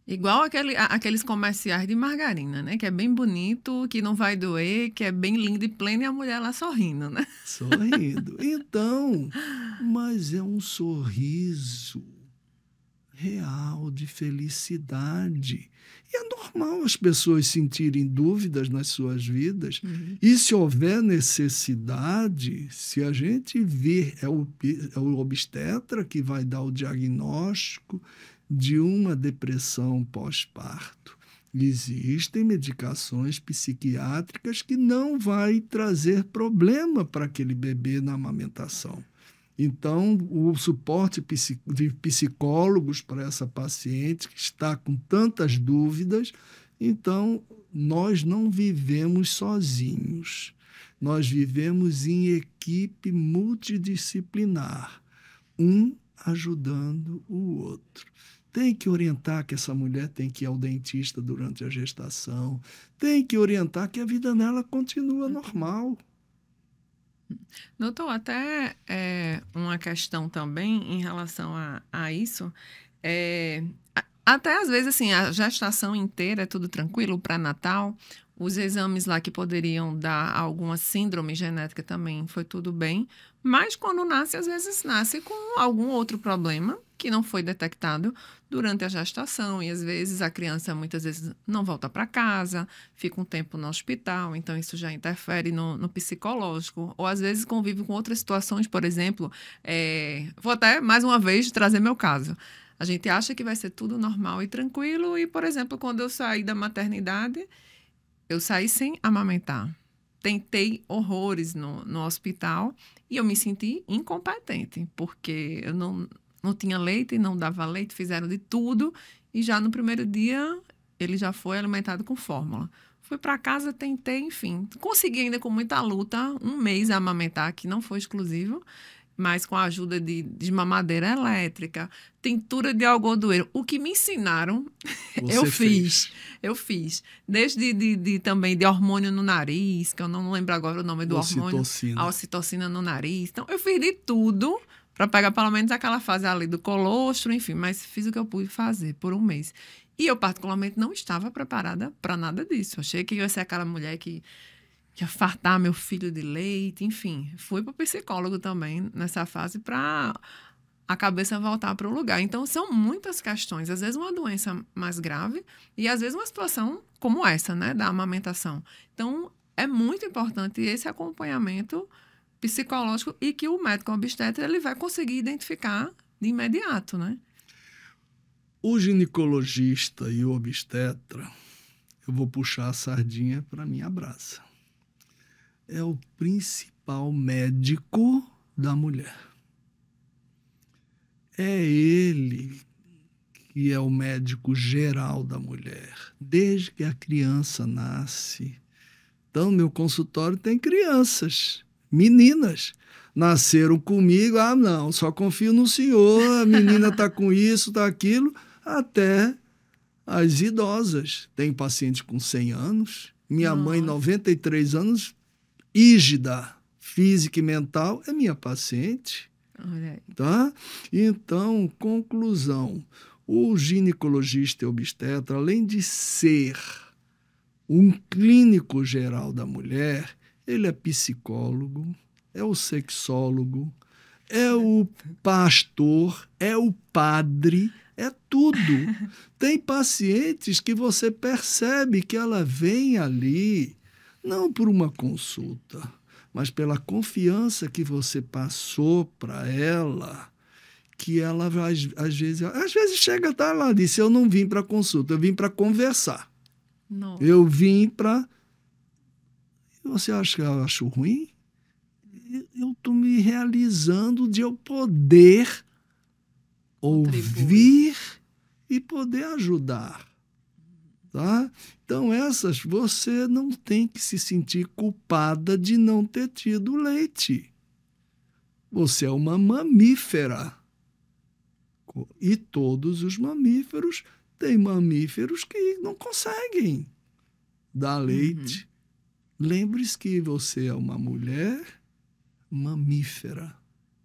Igual aqueles comerciais de margarina, né? Que é bem bonito, que não vai doer, que é bem lindo e pleno, e a mulher lá sorrindo, né? Sorrindo. Então, mas é um sorriso real de felicidade. E é normal as pessoas sentirem dúvidas nas suas vidas. Uhum. E se houver necessidade, se a gente vir, é o obstetra que vai dar o diagnóstico de uma depressão pós-parto. Existem medicações psiquiátricas que não vai trazer problema para aquele bebê na amamentação. Então, o suporte de psicólogos para essa paciente que está com tantas dúvidas, então, nós não vivemos sozinhos. Nós vivemos em equipe multidisciplinar, um ajudando o outro. Tem que orientar que essa mulher tem que ir ao dentista durante a gestação, tem que orientar que a vida dela continua normal. Doutor, até uma questão também em relação a isso, até às vezes assim, a gestação inteira é tudo tranquilo, pré-natal, os exames lá que poderiam dar alguma síndrome genética também foi tudo bem, mas quando nasce, às vezes nasce com algum outro problema que não foi detectado durante a gestação e às vezes a criança muitas vezes não volta para casa, fica um tempo no hospital, então isso já interfere no psicológico, ou às vezes convive com outras situações, por exemplo, vou até mais uma vez trazer meu caso. A gente acha que vai ser tudo normal e tranquilo e, por exemplo, quando eu saí da maternidade, eu saí sem amamentar. Tentei horrores no hospital e eu me senti incompetente, porque eu não tinha leite, não dava leite, fizeram de tudo e já no primeiro dia ele já foi alimentado com fórmula. Fui para casa, tentei, enfim. Consegui ainda com muita luta 1 mês a amamentar, que não foi exclusivo, mas com a ajuda de mamadeira elétrica, tintura de algodoeiro. O que me ensinaram, eu fiz. Eu fiz. Desde também de hormônio no nariz, que eu não lembro agora o nome do hormônio. A ocitocina no nariz. Então, eu fiz de tudo para pegar pelo menos aquela fase ali do colostro, enfim. Mas fiz o que eu pude fazer por 1 mês. E eu, particularmente, não estava preparada para nada disso. Achei que eu ia ser aquela mulher que ia fartar meu filho de leite, enfim. Fui para o psicólogo também nessa fase para a cabeça voltar para o lugar. Então, são muitas questões. Às vezes, uma doença mais grave e, às vezes, uma situação como essa, né, da amamentação. Então, é muito importante esse acompanhamento psicológico e que o médico obstetra ele vai conseguir identificar de imediato, né? O ginecologista e o obstetra, eu vou puxar a sardinha para minha brasa. É o principal médico da mulher. É ele que é o médico geral da mulher, desde que a criança nasce. Então, no meu consultório tem crianças, meninas. Nasceram comigo, não, só confio no senhor, a menina está com isso, está aquilo, até as idosas. Tem paciente com 100 anos, minha mãe, 93 anos, rígida, física e mental, é minha paciente. Tá? Então, conclusão, o ginecologista e obstetra, além de ser um clínico geral da mulher, ele é psicólogo, é o sexólogo, é o pastor, é o padre, é tudo. Tem pacientes que você percebe que ela vem ali, não por uma consulta, mas pela confiança que você passou para ela, que ela às vezes chega até lá e diz, eu não vim para consulta, eu vim para conversar. Não. Eu vim para... Você acha que eu acho ruim? Eu estou me realizando de eu poder ouvir e poder ajudar. Tá? Então, você não tem que se sentir culpada de não ter tido leite. Você é uma mamífera. E todos os mamíferos, tem mamíferos que não conseguem dar leite. Lembre-se que você é uma mulher mamífera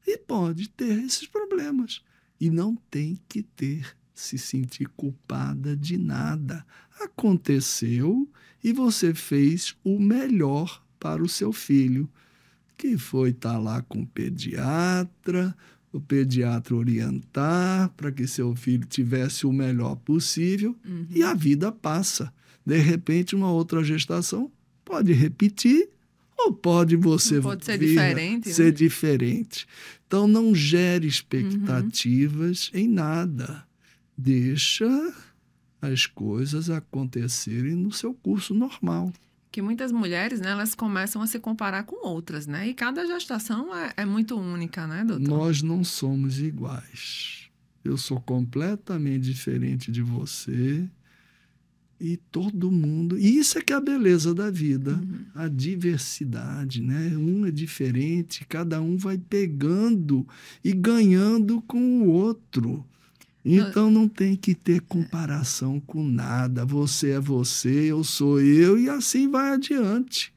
e pode ter esses problemas. E não tem que se sentir culpada de nada. Aconteceu e você fez o melhor para o seu filho, que foi estar lá com o pediatra orientar para que seu filho tivesse o melhor possível, e a vida passa. De repente, uma outra gestação pode repetir ou pode ser diferente, ser né? diferente. Então, não gere expectativas em nada. Deixa as coisas acontecerem no seu curso normal. Que muitas mulheres, né, elas começam a se comparar com outras, né? E cada gestação é muito única, né, doutor? Nós não somos iguais. Eu sou completamente diferente de você e todo mundo. E isso é que é a beleza da vida, a diversidade, né? Um é diferente, cada um vai pegando e ganhando com o outro. Então, não tem que ter comparação com nada. Você é você, eu sou eu, e assim vai adiante.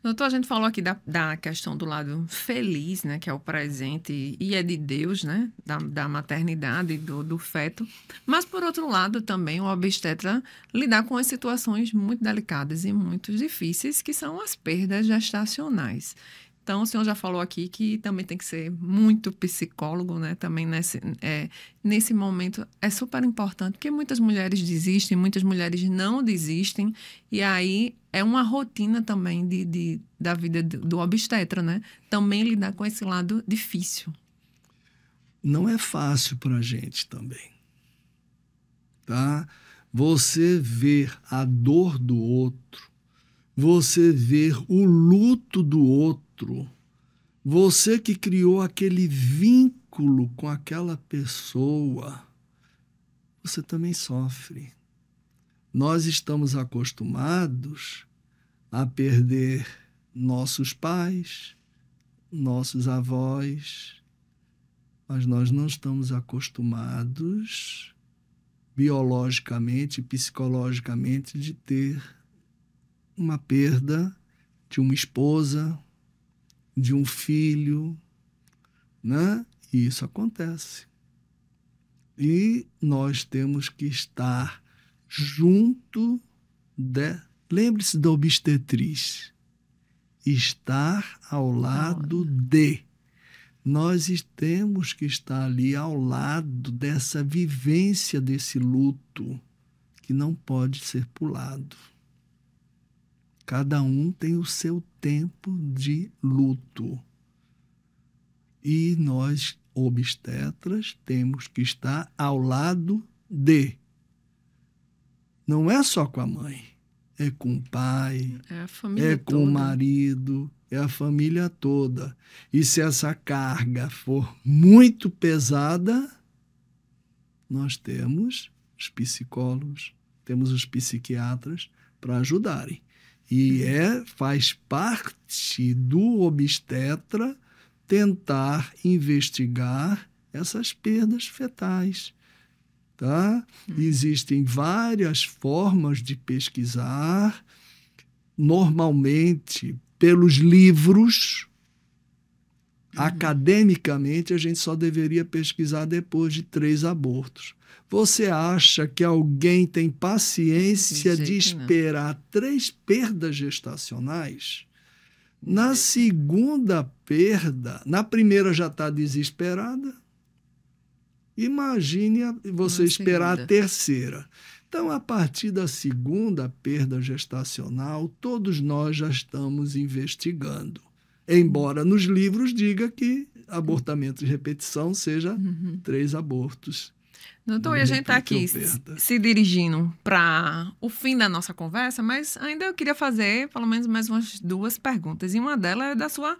Doutor, a gente falou aqui da questão do lado feliz, né? Que é o presente e é de Deus, né? Da maternidade, do feto. Mas, por outro lado, também o obstetra lidar com as situações muito delicadas e muito difíceis, que são as perdas gestacionais. Então, o senhor já falou aqui que também tem que ser muito psicólogo, né? Também nesse momento é super importante, porque muitas mulheres desistem, muitas mulheres não desistem, e aí é uma rotina também da vida do obstetra, né? Também lidar com esse lado difícil. Não é fácil para a gente também, tá? Você ver a dor do outro, você ver o luto do outro, você que criou aquele vínculo com aquela pessoa, você também sofre. Nós estamos acostumados a perder nossos pais, nossos avós, mas nós não estamos acostumados biologicamente, psicologicamente, de ter uma perda de uma esposa, de um filho, né? E isso acontece. E nós temos que estar junto de... Lembre-se da obstetriz. Estar ao lado de. Nós temos que estar ali ao lado dessa vivência desse luto que não pode ser pulado. Cada um tem o seu tempo de luto. E nós, obstetras, temos que estar ao lado de. Não é só com a mãe, é com o pai, É a família é com toda. o marido, é a família toda. E se essa carga for muito pesada, nós temos os psicólogos, temos os psiquiatras para ajudarem. E faz parte do obstetra tentar investigar essas perdas fetais. Tá? Existem várias formas de pesquisar, normalmente pelos livros. Academicamente, a gente só deveria pesquisar depois de 3 abortos. Você acha que alguém tem paciência de esperar 3 perdas gestacionais? Na segunda perda, na primeira já está desesperada. Imagine você esperar a terceira. Então, a partir da segunda perda gestacional, todos nós já estamos investigando. Embora nos livros diga que abortamento de repetição seja 3 abortos. Doutor, e a gente está aqui se dirigindo para o fim da nossa conversa, mas ainda eu queria fazer pelo menos mais umas 2 perguntas. E uma delas é da sua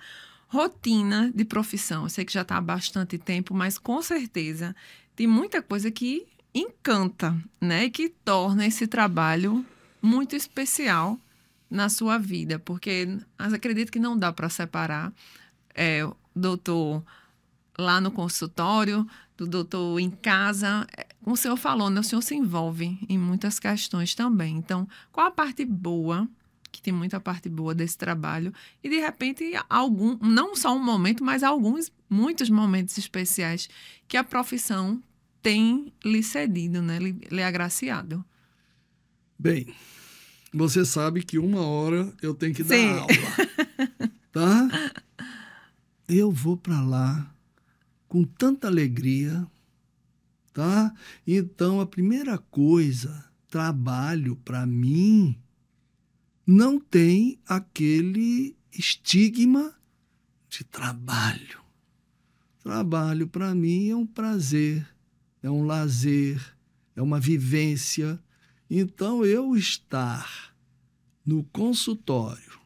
rotina de profissão. Eu sei que já está há bastante tempo, mas com certeza tem muita coisa que encanta, né? E que torna esse trabalho muito especial na sua vida, porque acredito que não dá para separar o doutor lá no consultório, do doutor em casa. Como o senhor falou, né? O senhor se envolve em muitas questões também. Então, qual a parte boa, que tem muita parte boa desse trabalho, e de repente, não só um momento, mas muitos momentos especiais que a profissão tem lhe cedido, né? lhe agraciado? Bem, você sabe que 1 hora eu tenho que dar Sim. aula, tá? Eu vou para lá com tanta alegria, tá? Então, a primeira coisa, trabalho para mim não tem aquele estigma de trabalho. Trabalho para mim é um prazer, é um lazer, é uma vivência. Então, eu estar no consultório,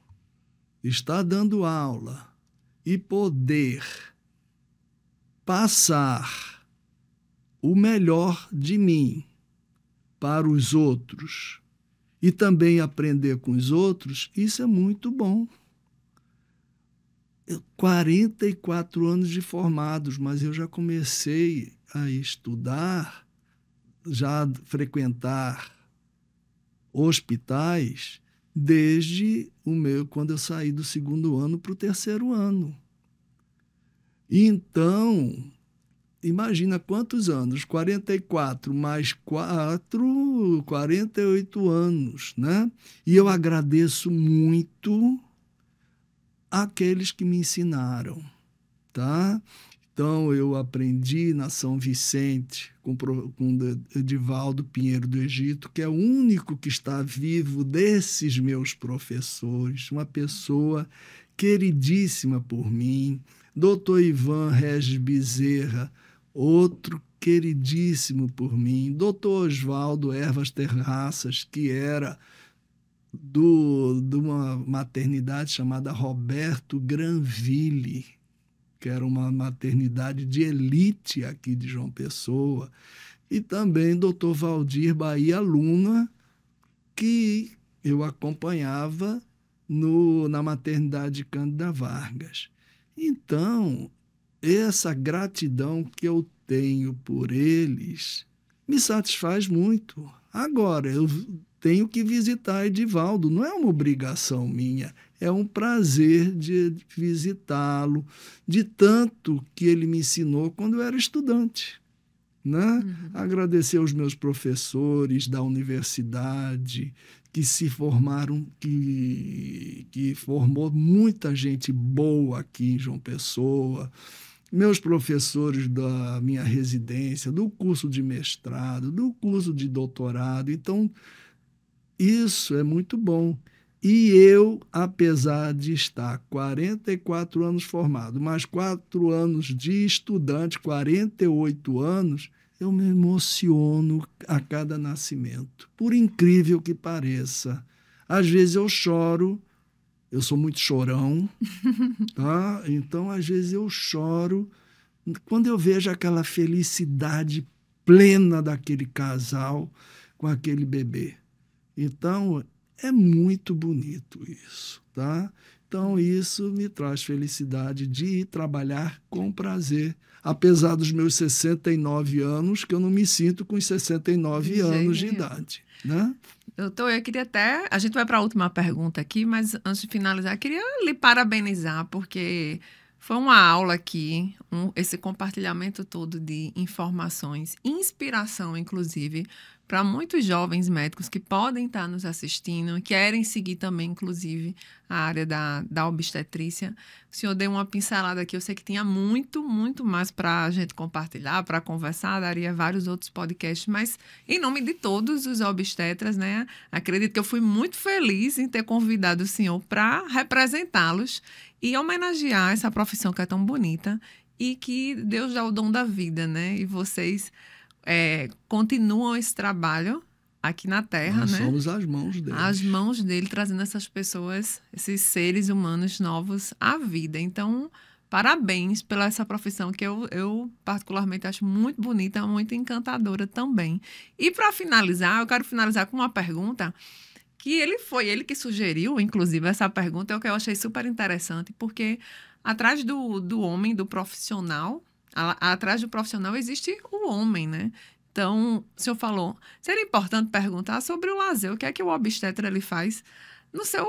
estar dando aula e poder passar o melhor de mim para os outros e também aprender com os outros, isso é muito bom. 44 anos de formados, mas eu já comecei a estudar, já frequentar hospitais desde quando eu saí do 2º ano para o 3º ano. Então, imagina quantos anos, 44 mais 4, 48 anos, né? E eu agradeço muito àqueles que me ensinaram, tá? Então, eu aprendi na São Vicente com Edivaldo Pinheiro do Egito, que é o único que está vivo desses meus professores, uma pessoa queridíssima por mim. Doutor Ivan Regis Bezerra, outro queridíssimo por mim. Doutor Oswaldo Ervas Terraças, que era de uma maternidade chamada Roberto Granville, que era uma maternidade de elite aqui de João Pessoa. E também doutor Valdir Bahia Luna, que eu acompanhava na maternidade Cândida Vargas. Então, essa gratidão que eu tenho por eles me satisfaz muito. Agora, eu tenho que visitar Edivaldo, não é uma obrigação minha, é um prazer de visitá-lo, de tanto que ele me ensinou quando eu era estudante. Né? Agradecer aos meus professores da universidade, que se formaram, que formou muita gente boa aqui em João Pessoa, meus professores da minha residência, do curso de mestrado, do curso de doutorado. Então, isso é muito bom. E eu, apesar de estar 44 anos formado, mais 4 anos de estudante, 48 anos, eu me emociono a cada nascimento, por incrível que pareça. Às vezes eu choro, eu sou muito chorão, tá? Então, às vezes eu choro quando eu vejo aquela felicidade plena daquele casal com aquele bebê. Então, é muito bonito isso, tá? Então, isso me traz felicidade de ir trabalhar com prazer, apesar dos meus 69 anos, que eu não me sinto com os 69 anos de idade, né? Doutor, eu queria até... A gente vai para a última pergunta aqui, mas antes de finalizar, eu queria lhe parabenizar, porque foi uma aula aqui, esse compartilhamento todo de informações, inspiração, inclusive, para muitos jovens médicos que podem estar nos assistindo, querem seguir também, inclusive, a área da obstetrícia. O senhor deu uma pincelada aqui, eu sei que tinha muito, muito mais para a gente compartilhar, para conversar, daria vários outros podcasts, mas em nome de todos os obstetras, né, acredito que eu fui muito feliz em ter convidado o senhor para representá-los e homenagear essa profissão que é tão bonita e que Deus dá o dom da vida, né, e vocês... continuam esse trabalho aqui na Terra, Nós né? somos as mãos dele. As mãos dele, trazendo essas pessoas, esses seres humanos novos à vida. Então, parabéns pela essa profissão que eu particularmente acho muito bonita, muito encantadora também. E para finalizar, eu quero finalizar com uma pergunta que foi ele que sugeriu, inclusive, essa pergunta, é o que eu achei super interessante, porque atrás do homem, do profissional, atrás do profissional existe o homem, né? Então, o senhor falou, seria importante perguntar sobre o lazer, o que é que o obstetra ele faz no seu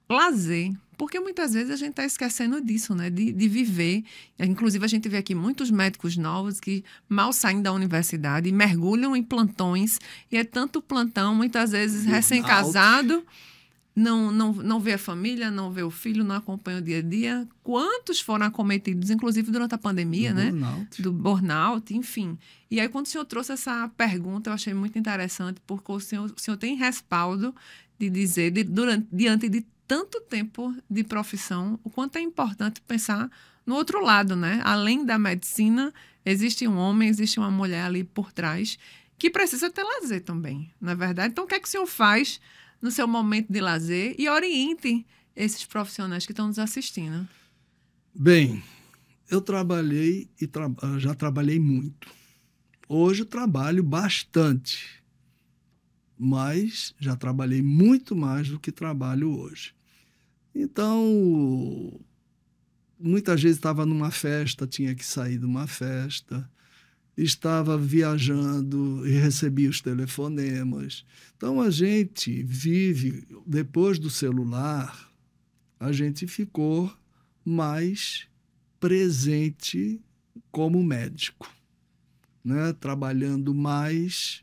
lazer, porque muitas vezes a gente está esquecendo disso, né? De viver. Inclusive, a gente vê aqui muitos médicos novos que mal saem da universidade e mergulham em plantões, e é tanto plantão, muitas vezes recém-casado, não vê a família, não vê o filho, não acompanha o dia a dia. Quantos foram acometidos, inclusive durante a pandemia, né? Do burnout, enfim. E aí, quando o senhor trouxe essa pergunta, eu achei muito interessante, porque o senhor tem respaldo de dizer, diante de tanto tempo de profissão, o quanto é importante pensar no outro lado, né? Além da medicina, existe um homem, existe uma mulher ali por trás, que precisa ter lazer também, não é verdade? Então, o que é que o senhor faz no seu momento de lazer e oriente esses profissionais que estão nos assistindo? Bem, eu trabalhei e já trabalhei muito. Hoje eu trabalho bastante, mas já trabalhei muito mais do que trabalho hoje. Então, muitas vezes estava numa festa, tinha que sair de uma festa, estava viajando e recebia os telefonemas. Então, a gente vive, depois do celular, a gente ficou mais presente como médico, né? Trabalhando mais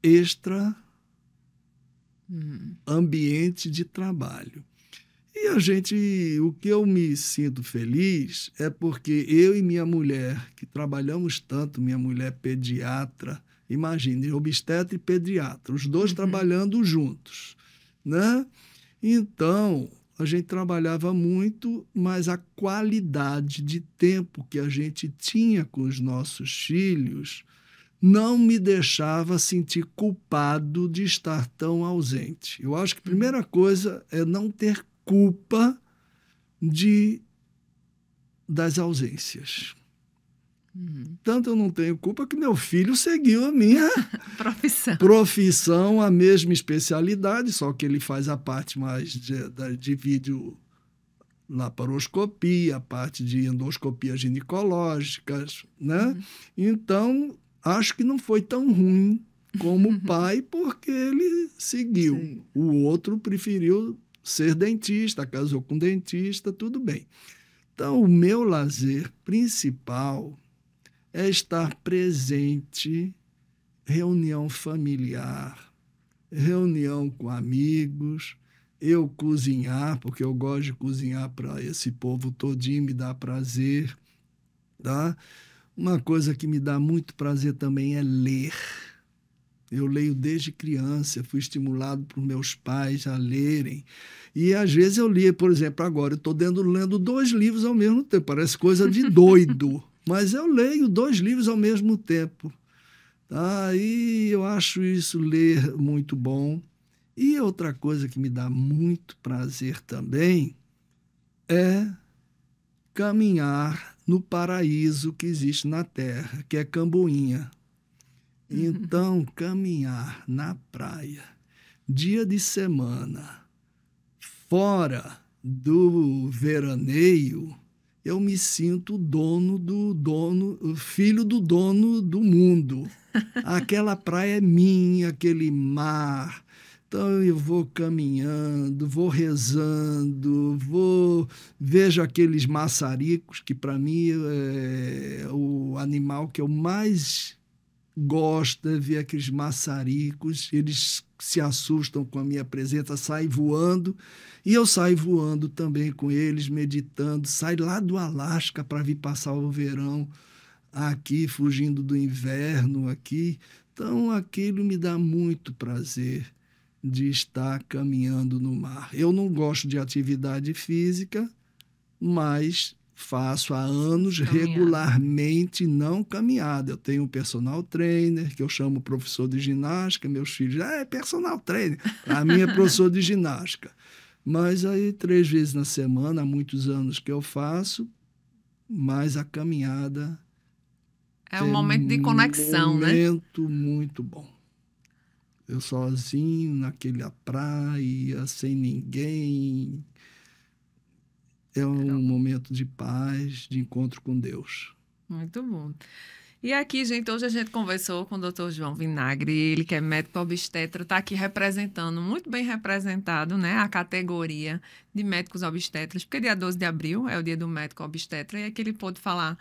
extra ambiente de trabalho. E o que eu me sinto feliz é porque eu e minha mulher, que trabalhamos tanto, minha mulher pediatra, imagine, obstetra e pediatra, os dois trabalhando juntos, né? Então, a gente trabalhava muito, mas a qualidade de tempo que a gente tinha com os nossos filhos não me deixava sentir culpado de estar tão ausente. Eu acho que a primeira coisa é não ter culpa das ausências. Tanto eu não tenho culpa que meu filho seguiu a minha profissão, a mesma especialidade, só que ele faz a parte mais de vídeo laparoscopia, a parte de endoscopia ginecológica, né? Então, acho que não foi tão ruim como o pai, porque ele seguiu. Sim. O outro preferiu ser dentista, casou com dentista, tudo bem. Então, o meu lazer principal é estar presente, reunião familiar, reunião com amigos, eu cozinhar, porque eu gosto de cozinhar para esse povo todinho, me dá prazer, tá? Uma coisa que me dá muito prazer também é ler. Eu leio desde criança, fui estimulado por meus pais a lerem. E às vezes eu lia, por exemplo, agora eu estou lendo 2 livros ao mesmo tempo, parece coisa de doido, mas eu leio 2 livros ao mesmo tempo. Tá? E eu acho isso, ler, muito bom. E outra coisa que me dá muito prazer também é caminhar no paraíso que existe na Terra, que é Camboinha. Então, caminhar na praia, dia de semana, fora do veraneio, eu me sinto filho do dono do mundo. Aquela praia é minha, aquele mar. Então, eu vou caminhando, vou rezando, vejo aqueles maçaricos, que para mim é o animal que eu mais gosto, é ver aqueles maçaricos. Eles se assustam com a minha presença, saem voando, e eu saio voando também com eles, meditando. Saio lá do Alasca para vir passar o verão aqui, fugindo do inverno aqui. Então, aquilo me dá muito prazer, de estar caminhando no mar. Eu não gosto de atividade física, mas faço há anos regularmente não caminhada. Eu tenho um personal trainer, que eu chamo professor de ginástica. Meus filhos, é personal trainer. A minha é professor de ginástica. Mas aí 3 vezes na semana, há muitos anos que eu faço, mas a caminhada é um momento de conexão, né? Um momento muito bom. Eu sozinho, naquela praia, sem ninguém. É um momento de paz, de encontro com Deus. Muito bom. E aqui, gente, hoje a gente conversou com o Dr. João Vinagre, ele que é médico obstetra, está aqui representando, muito bem representado, né, a categoria de médicos obstetras, porque dia 12 de abril é o dia do médico obstetra, e aqui ele pôde falar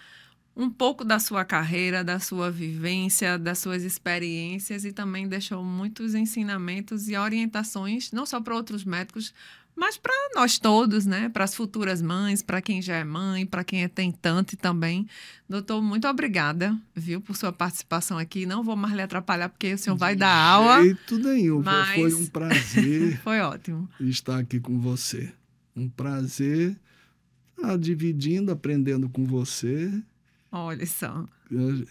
um pouco da sua carreira, da sua vivência, das suas experiências, e também deixou muitos ensinamentos e orientações, não só para outros médicos, mas para nós todos, né? Para as futuras mães, para quem já é mãe, para quem é tentante também. Doutor, muito obrigada, viu, por sua participação aqui. Não vou mais lhe atrapalhar, porque o senhor vai dar aula. De jeito nenhum. Mas foi um prazer. Foi ótimo estar aqui com você. Um prazer estar dividindo, aprendendo com você. Olha só.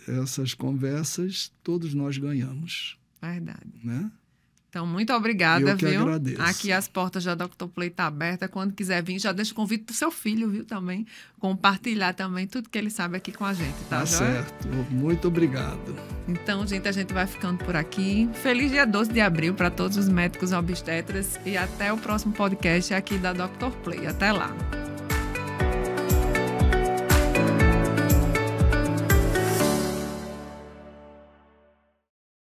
Essas conversas, todos nós ganhamos. Verdade. Né? Então, muito obrigada, eu que viu? Agradeço. Aqui as portas da Dr. Play estão abertas. Quando quiser vir, já deixa o convite para o seu filho, viu, também. Compartilhar também tudo que ele sabe aqui com a gente, tá certo. Muito obrigado. Então, gente, a gente vai ficando por aqui. Feliz dia 12 de abril para todos os médicos obstetras e até o próximo podcast aqui da Dr. Play. Até lá.